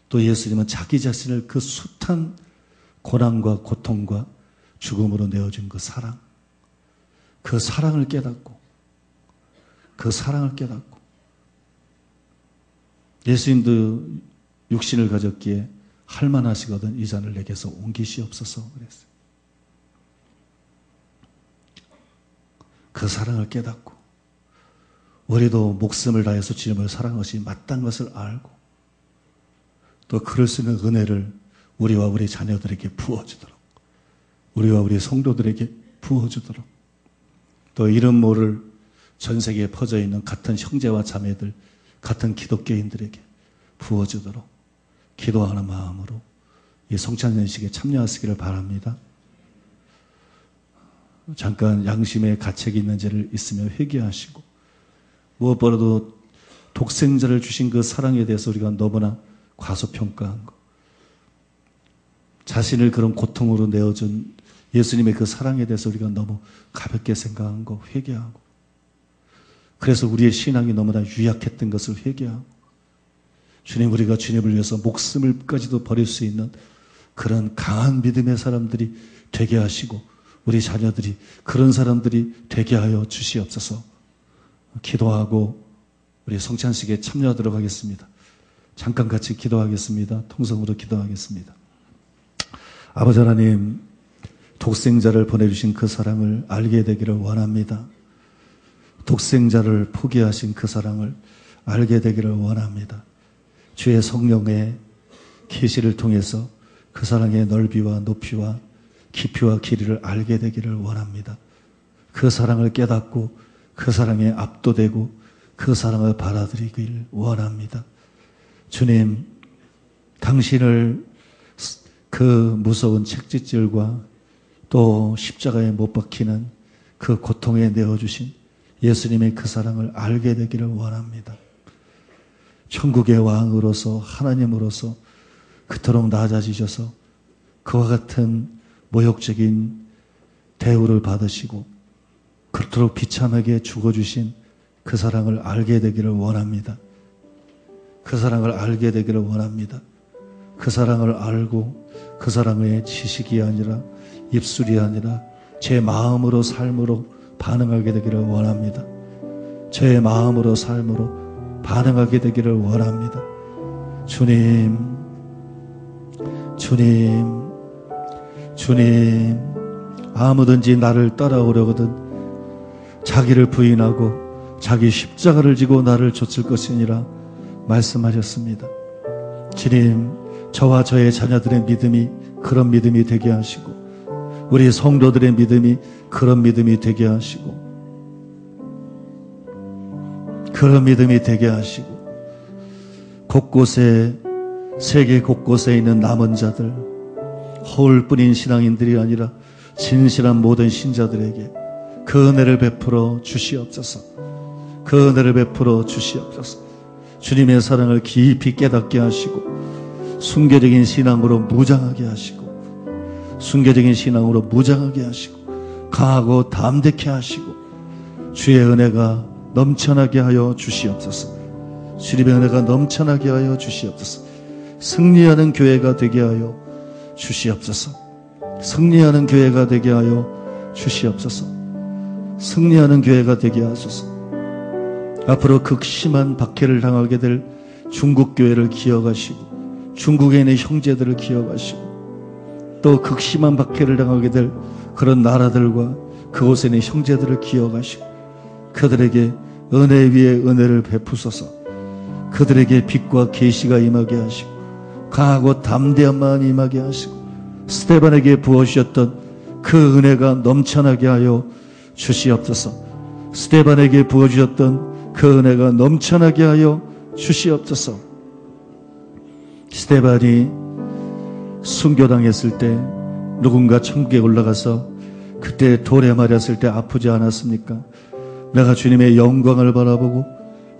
S1: 또 예수님은 자기 자신을 그 숱한 고난과 고통과 죽음으로 내어준 그 사랑, 그 사랑을 깨닫고 예수님도 육신을 가졌기에 할만하시거든 이 잔을 내게서 옮기시옵소서 그랬어요. 그 사랑을 깨닫고 우리도 목숨을 다해서 주님을 사랑하시 마땅한 것을 알고 또 그럴 수 있는 은혜를 우리와 우리 자녀들에게 부어주도록, 우리와 우리 성도들에게 부어주도록, 또 이름 모를 전 세계에 퍼져 있는 같은 형제와 자매들, 같은 기독교인들에게 부어주도록 기도하는 마음으로 이 성찬연식에 참여하시기를 바랍니다. 잠깐 양심에 가책이 있는 죄를 있으면 회개하시고, 무엇보다도 독생자를 주신 그 사랑에 대해서 우리가 너무나 과소평가한 것, 자신을 그런 고통으로 내어준 예수님의 그 사랑에 대해서 우리가 너무 가볍게 생각한 거 회개하고, 그래서 우리의 신앙이 너무나 유약했던 것을 회개하고, 주님, 우리가 주님을 위해서 목숨을까지도 버릴 수 있는 그런 강한 믿음의 사람들이 되게 하시고, 우리 자녀들이 그런 사람들이 되게 하여 주시옵소서. 기도하고 우리 성찬식에 참여하도록 하겠습니다. 잠깐 같이 기도하겠습니다. 통성으로 기도하겠습니다. 아버지 하나님, 독생자를 보내주신 그 사랑을 알게 되기를 원합니다. 독생자를 포기하신 그 사랑을 알게 되기를 원합니다. 주의 성령의 계시를 통해서 그 사랑의 넓이와 높이와 깊이와 길이를 알게 되기를 원합니다. 그 사랑을 깨닫고 그 사랑에 압도되고 그 사랑을 받아들이길 원합니다. 주님, 당신을 그 무서운 책짓질과 또 십자가에 못 박히는 그 고통에 내어주신 예수님의 그 사랑을 알게 되기를 원합니다. 천국의 왕으로서 하나님으로서 그토록 낮아지셔서 그와 같은 모욕적인 대우를 받으시고 그토록 비참하게 죽어주신 그 사랑을 알게 되기를 원합니다. 그 사랑을 알게 되기를 원합니다. 그 사랑을 알고 그 사랑의 지식이 아니라 입술이 아니라 제 마음으로 삶으로 반응하게 되기를 원합니다. 제 마음으로 삶으로 반응하게 되기를 원합니다. 주님, 아무든지 나를 따라오려거든 자기를 부인하고 자기 십자가를 지고 나를 좇을 것이니라 말씀하셨습니다. 주님, 저와 저의 자녀들의 믿음이 그런 믿음이 되게 하시고 우리 성도들의 믿음이 그런 믿음이 되게 하시고 그런 믿음이 되게 하시고 곳곳에 세계 곳곳에 있는 남은 자들, 허울뿐인 신앙인들이 아니라 진실한 모든 신자들에게 그 은혜를 베풀어 주시옵소서. 그 은혜를 베풀어 주시옵소서. 주님의 사랑을 깊이 깨닫게 하시고 순교적인 신앙으로 무장하게 하시고 순교적인 신앙으로 무장하게 하시고 강하고 담대케 하시고 주의 은혜가 넘쳐나게 하여 주시옵소서. 주님의 은혜가 넘쳐나게 하여 주시옵소서. 승리하는 교회가 되게 하여 주시옵소서. 승리하는 교회가 되게 하여 주시옵소서. 승리하는 교회가 되게 하소서. 앞으로 극심한 박해를 당하게 될 중국 교회를 기억하시고 중국에 있는 형제들을 기억하시고 또 극심한 박해를 당하게 될 그런 나라들과 그곳에 있는 형제들을 기억하시고 그들에게 은혜 위에 은혜를 베푸소서. 그들에게 빛과 계시가 임하게 하시고 강하고 담대함만 임하게 하시고 스데반에게 부어주셨던 그 은혜가 넘쳐나게 하여 주시옵소서. 스데반에게 부어주셨던 그 은혜가 넘쳐나게 하여 주시옵소서. 스데반이 순교당했을 때 누군가 천국에 올라가서 그때 돌에 맞았을 때 아프지 않았습니까? 내가 주님의 영광을 바라보고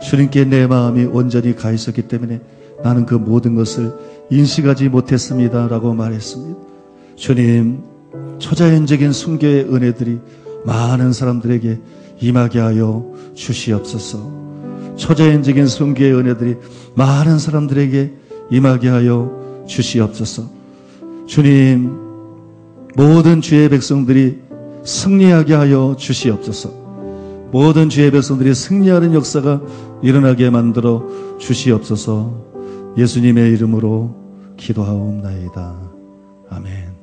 S1: 주님께 내 마음이 온전히 가 있었기 때문에 나는 그 모든 것을 인식하지 못했습니다 라고 말했습니다. 주님, 초자연적인 순교의 은혜들이 많은 사람들에게 임하게 하여 주시옵소서. 초자연적인 순교의 은혜들이 많은 사람들에게 임하게 하여 주시옵소서. 주님, 모든 주의 백성들이 승리하게 하여 주시옵소서. 모든 주의 백성들이 승리하는 역사가 일어나게 만들어 주시옵소서. 예수님의 이름으로 기도하옵나이다. 아멘.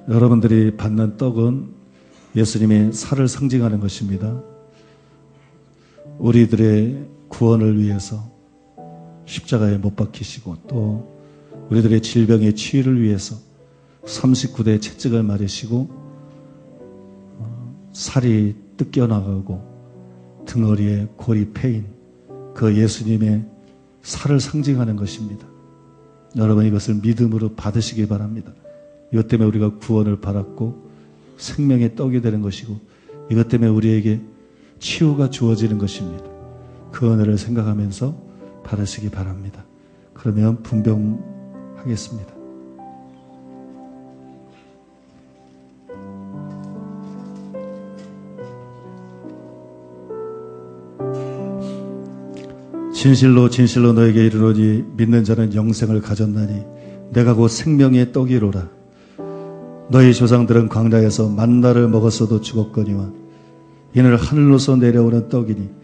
S1: 여러분들이 받는 떡은 예수님의 살을 상징하는 것입니다. 우리들의 구원을 위해서 십자가에 못 박히시고 또 우리들의 질병의 치유를 위해서 39대 채찍을 맞으시고 살이 뜯겨나가고 등허리에 골이 패인 그 예수님의 살을 상징하는 것입니다. 여러분 이것을 믿음으로 받으시기 바랍니다. 이것 때문에 우리가 구원을 받았고 생명의 떡이 되는 것이고 이것 때문에 우리에게 치유가 주어지는 것입니다. 그 은혜를 생각하면서 받으시기 바랍니다. 그러면 분병하겠습니다. 진실로 진실로 너에게 이르노니 믿는 자는 영생을 가졌나니 내가 곧 생명의 떡이로라. 너희 조상들은 광야에서 만나를 먹었어도 죽었거니와 이는 하늘로서 내려오는 떡이니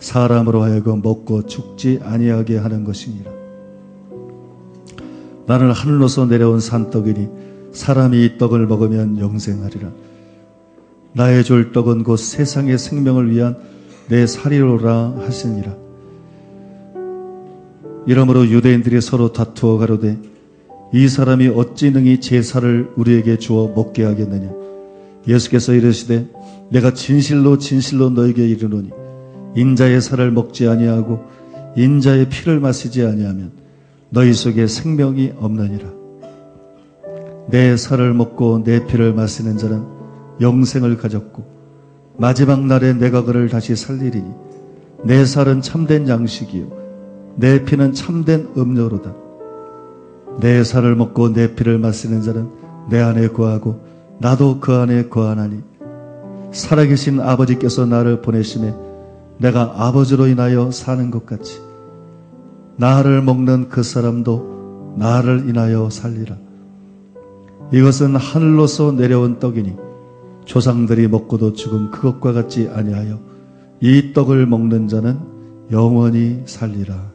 S1: 사람으로 하여금 먹고 죽지 아니하게 하는 것이니라. 나는 하늘로서 내려온 산떡이니 사람이 이 떡을 먹으면 영생하리라. 나의 줄 떡은 곧 세상의 생명을 위한 내 살이로라 하시니라. 이러므로 유대인들이 서로 다투어 가로되 이 사람이 어찌 능히 제 살을 우리에게 주어 먹게 하겠느냐. 예수께서 이르시되 내가 진실로 진실로 너에게 이르노니 인자의 살을 먹지 아니하고 인자의 피를 마시지 아니하면 너희 속에 생명이 없느니라. 내 살을 먹고 내 피를 마시는 자는 영생을 가졌고 마지막 날에 내가 그를 다시 살리리니 내 살은 참된 양식이요 내 피는 참된 음료로다. 내 살을 먹고 내 피를 마시는 자는 내 안에 거하고 나도 그 안에 거하나니 살아계신 아버지께서 나를 보내심에 내가 아버지로 인하여 사는 것 같이 나를 먹는 그 사람도 나를 인하여 살리라. 이것은 하늘로서 내려온 떡이니 조상들이 먹고도 죽은 그것과 같지 아니하여 이 떡을 먹는 자는 영원히 살리라.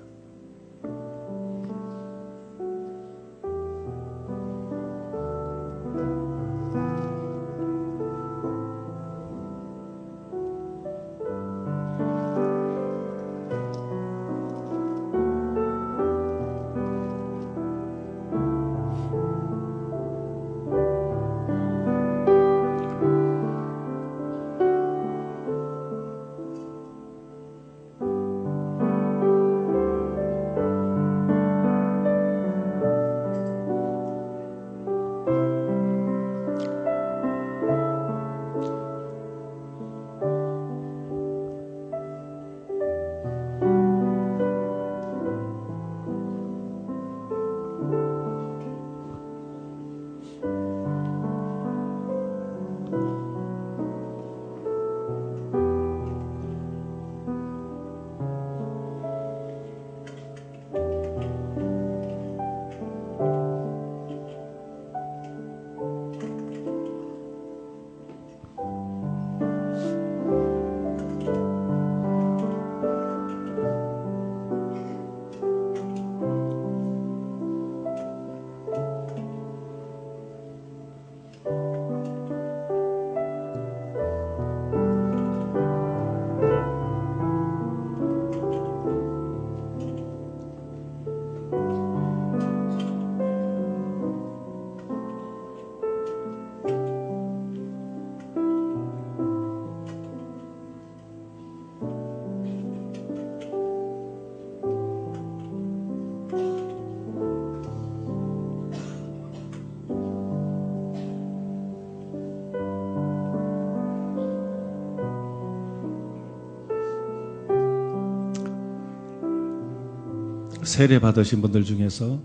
S1: 세례 받으신 분들 중에서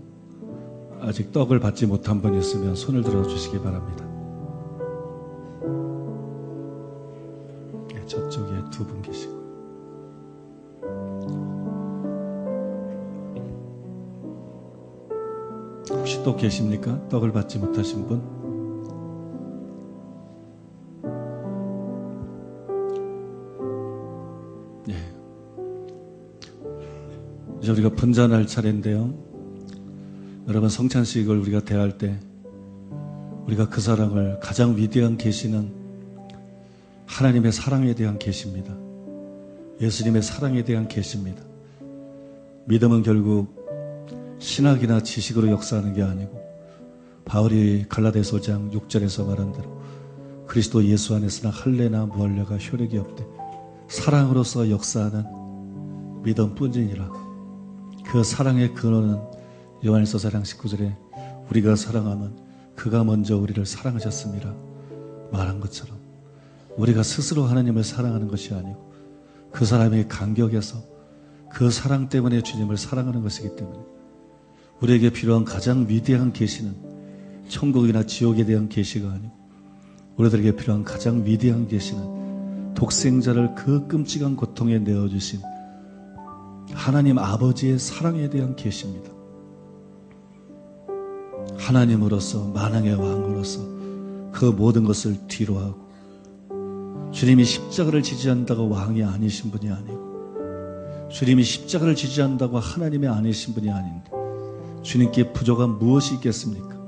S1: 아직 떡을 받지 못한 분 있으면 손을 들어주시기 바랍니다. 네, 저쪽에 두 분 계시고. 혹시 또 계십니까? 떡을 받지 못하신 분? 예. 이제 우리가 분잔할 차례인데요. 여러분, 성찬식을 우리가 대할 때 우리가 그 사랑을 가장 위대한 계시는 하나님의 사랑에 대한 계시입니다. 예수님의 사랑에 대한 계시입니다. 믿음은 결국 신학이나 지식으로 역사하는 게 아니고 바울이 갈라디아서 5장 6절에서 말한 대로 그리스도 예수 안에서나 할례나 무할례가 효력이 없되 사랑으로서 역사하는 믿음뿐이니라. 그 사랑의 근원은 요한일서 4장 19절에 우리가 사랑하면 그가 먼저 우리를 사랑하셨습니다 말한 것처럼 우리가 스스로 하나님을 사랑하는 것이 아니고 그 사람의 간격에서 그 사랑 때문에 주님을 사랑하는 것이기 때문에 우리에게 필요한 가장 위대한 계시는 천국이나 지옥에 대한 계시가 아니고 우리들에게 필요한 가장 위대한 계시는 독생자를 그 끔찍한 고통에 내어주신 하나님 아버지의 사랑에 대한 계시입니다. 하나님으로서 만왕의 왕으로서 그 모든 것을 뒤로하고 주님이 십자가를 지지한다고 왕이 아니신 분이 아니고 주님이 십자가를 지지한다고 하나님이 아니신 분이 아닌데 주님께 부족한 무엇이 있겠습니까?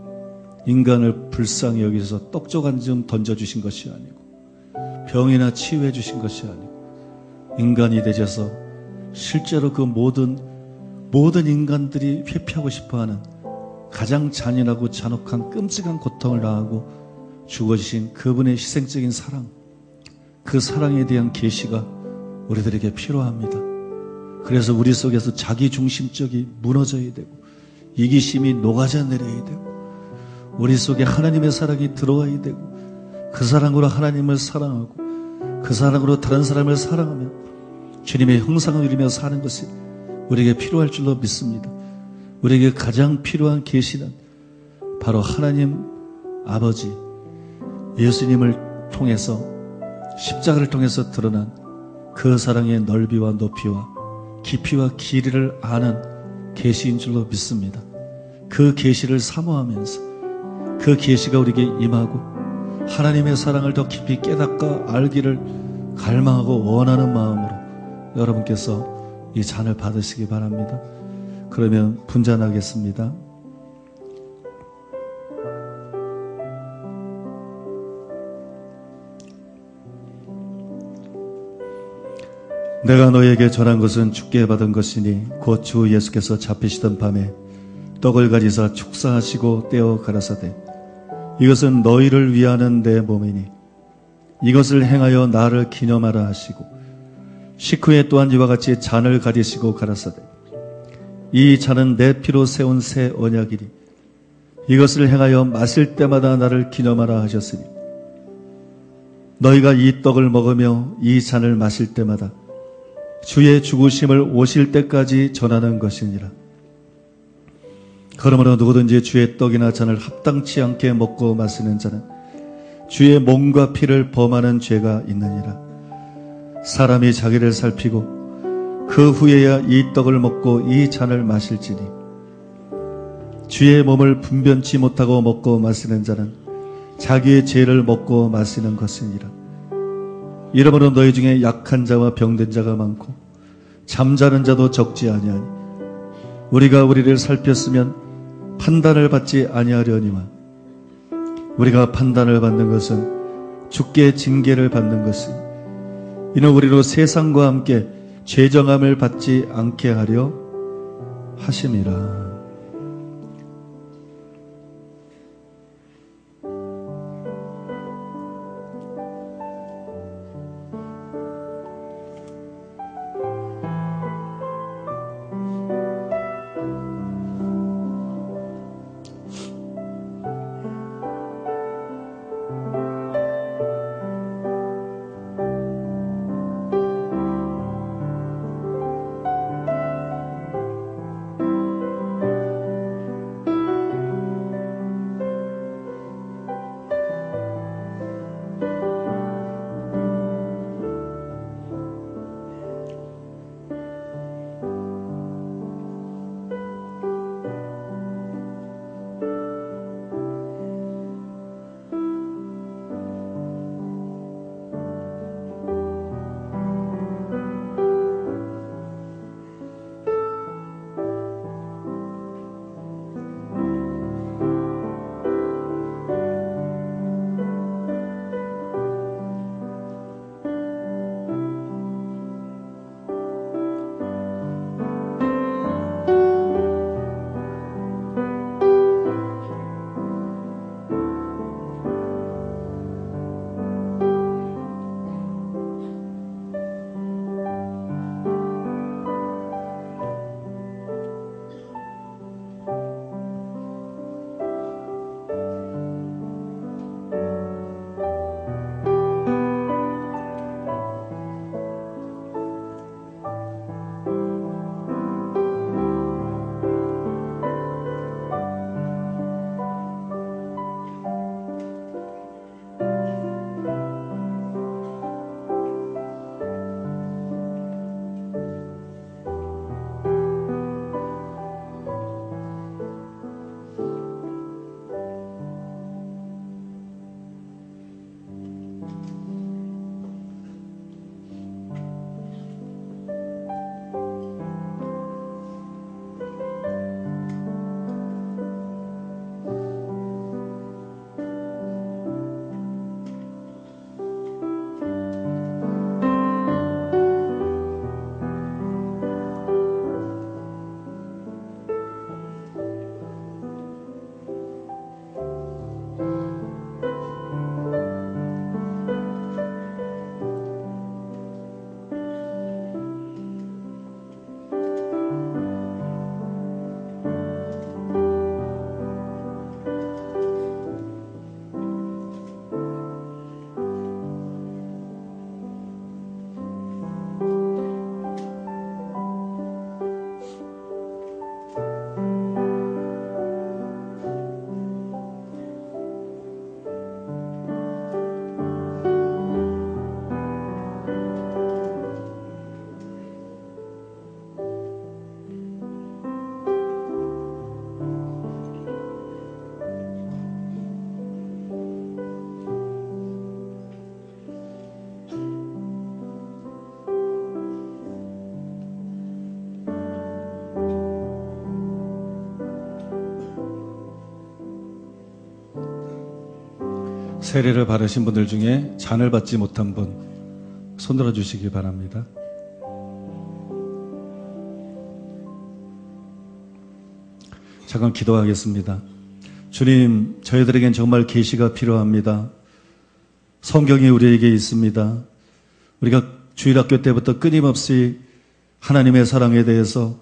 S1: 인간을 불쌍히 여기서 떡족 한 점 던져주신 것이 아니고 병이나 치유해 주신 것이 아니고 인간이 되셔서 실제로 그 모든 인간들이 회피하고 싶어하는 가장 잔인하고 잔혹한 끔찍한 고통을 당하고 죽어주신 그분의 희생적인 사랑, 그 사랑에 대한 계시가 우리들에게 필요합니다. 그래서 우리 속에서 자기중심적이 무너져야 되고 이기심이 녹아져 내려야 되고 우리 속에 하나님의 사랑이 들어와야 되고 그 사랑으로 하나님을 사랑하고 그 사랑으로 다른 사람을 사랑하며 주님의 형상을 누리며 사는 것이 우리에게 필요할 줄로 믿습니다. 우리에게 가장 필요한 계시는 바로 하나님 아버지 예수님을 통해서 십자가를 통해서 드러난 그 사랑의 넓이와 높이와 깊이와 길이를 아는 계시인 줄로 믿습니다. 그 계시를 사모하면서 그 계시가 우리에게 임하고 하나님의 사랑을 더 깊이 깨닫고 알기를 갈망하고 원하는 마음으로 여러분께서 이 잔을 받으시기 바랍니다. 그러면 분잔하겠습니다. 내가 너에게 전한 것은 주께 받은 것이니 곧 주 예수께서 잡히시던 밤에 떡을 가지사 축사하시고 떼어 가라사대 이것은 너희를 위하는 내 몸이니 이것을 행하여 나를 기념하라 하시고 식후에 또한 이와 같이 잔을 가지시고 가라사대 이 잔은 내 피로 세운 새 언약이니 이것을 행하여 마실 때마다 나를 기념하라 하셨으니 너희가 이 떡을 먹으며 이 잔을 마실 때마다 주의 죽으심을 오실 때까지 전하는 것이니라. 그러므로 누구든지 주의 떡이나 잔을 합당치 않게 먹고 마시는 자는 주의 몸과 피를 범하는 죄가 있느니라. 사람이 자기를 살피고 그 후에야 이 떡을 먹고 이 잔을 마실지니 주의 몸을 분변치 못하고 먹고 마시는 자는 자기의 죄를 먹고 마시는 것이니라. 이러므로 너희 중에 약한 자와 병든 자가 많고 잠자는 자도 적지 아니하니 우리가 우리를 살폈으면 판단을 받지 아니하려니와 우리가 판단을 받는 것은 주께 징계를 받는 것이니 이는 우리로 세상과 함께 죄정함을 받지 않게 하려 하심이라. 세례를 받으신 분들 중에 잔을 받지 못한 분 손들어 주시기 바랍니다. 잠깐 기도하겠습니다. 주님, 저희들에겐 정말 계시가 필요합니다. 성경이 우리에게 있습니다. 우리가 주일학교 때부터 끊임없이 하나님의 사랑에 대해서,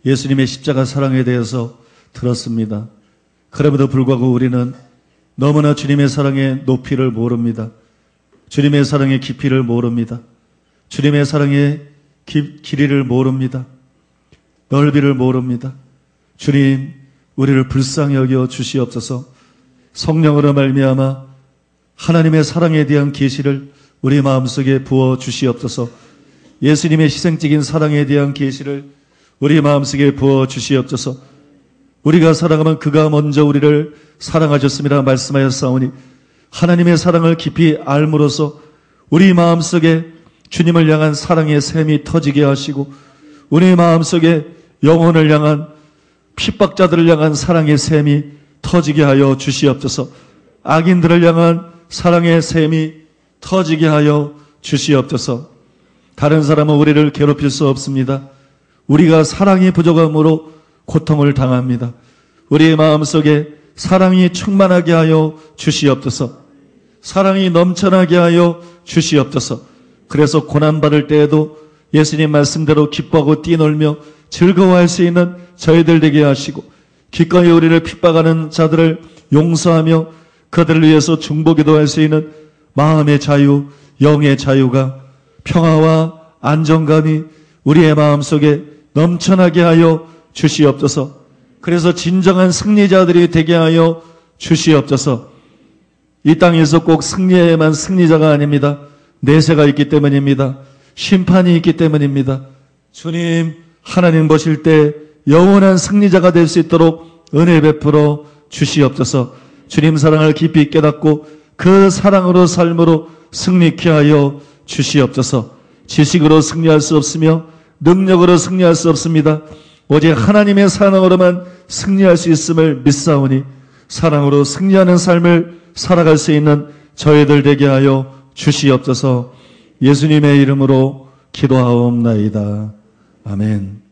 S1: 예수님의 십자가 사랑에 대해서 들었습니다. 그럼에도 불구하고 우리는 너무나 주님의 사랑의 높이를 모릅니다. 주님의 사랑의 깊이를 모릅니다. 주님의 사랑의 길이를 모릅니다. 넓이를 모릅니다. 주님, 우리를 불쌍히 여겨 주시옵소서. 성령으로 말미암아 하나님의 사랑에 대한 계시를 우리 마음속에 부어 주시옵소서. 예수님의 희생적인 사랑에 대한 계시를 우리 마음속에 부어 주시옵소서. 우리가 사랑하면 그가 먼저 우리를 사랑하셨습니다 말씀하였사오니 하나님의 사랑을 깊이 알므로써 우리 마음속에 주님을 향한 사랑의 샘이 터지게 하시고 우리 마음속에 영혼을 향한 핍박자들을 향한 사랑의 샘이 터지게 하여 주시옵소서. 악인들을 향한 사랑의 샘이 터지게 하여 주시옵소서. 다른 사람은 우리를 괴롭힐 수 없습니다. 우리가 사랑이 부족함으로 고통을 당합니다. 우리의 마음속에 사랑이 충만하게 하여 주시옵소서. 사랑이 넘쳐나게 하여 주시옵소서. 그래서 고난받을 때에도 예수님 말씀대로 기뻐하고 뛰놀며 즐거워할 수 있는 저희들 되게 하시고 기꺼이 우리를 핍박하는 자들을 용서하며 그들을 위해서 중보기도할 수 있는 마음의 자유, 영의 자유가 평화와 안정감이 우리의 마음속에 넘쳐나게 하여 주시옵소서. 그래서 진정한 승리자들이 되게 하여 주시옵소서. 이 땅에서 꼭 승리해야만 승리자가 아닙니다. 내세가 있기 때문입니다. 심판이 있기 때문입니다. 주님, 하나님 보실 때 영원한 승리자가 될 수 있도록 은혜 베풀어 주시옵소서. 주님 사랑을 깊이 깨닫고 그 사랑으로 삶으로 승리케 하여 주시옵소서. 지식으로 승리할 수 없으며 능력으로 승리할 수 없습니다. 오직 하나님의 사랑으로만 승리할 수 있음을 믿사오니 사랑으로 승리하는 삶을 살아갈 수 있는 저희들 되게 하여 주시옵소서. 예수님의 이름으로 기도하옵나이다. 아멘.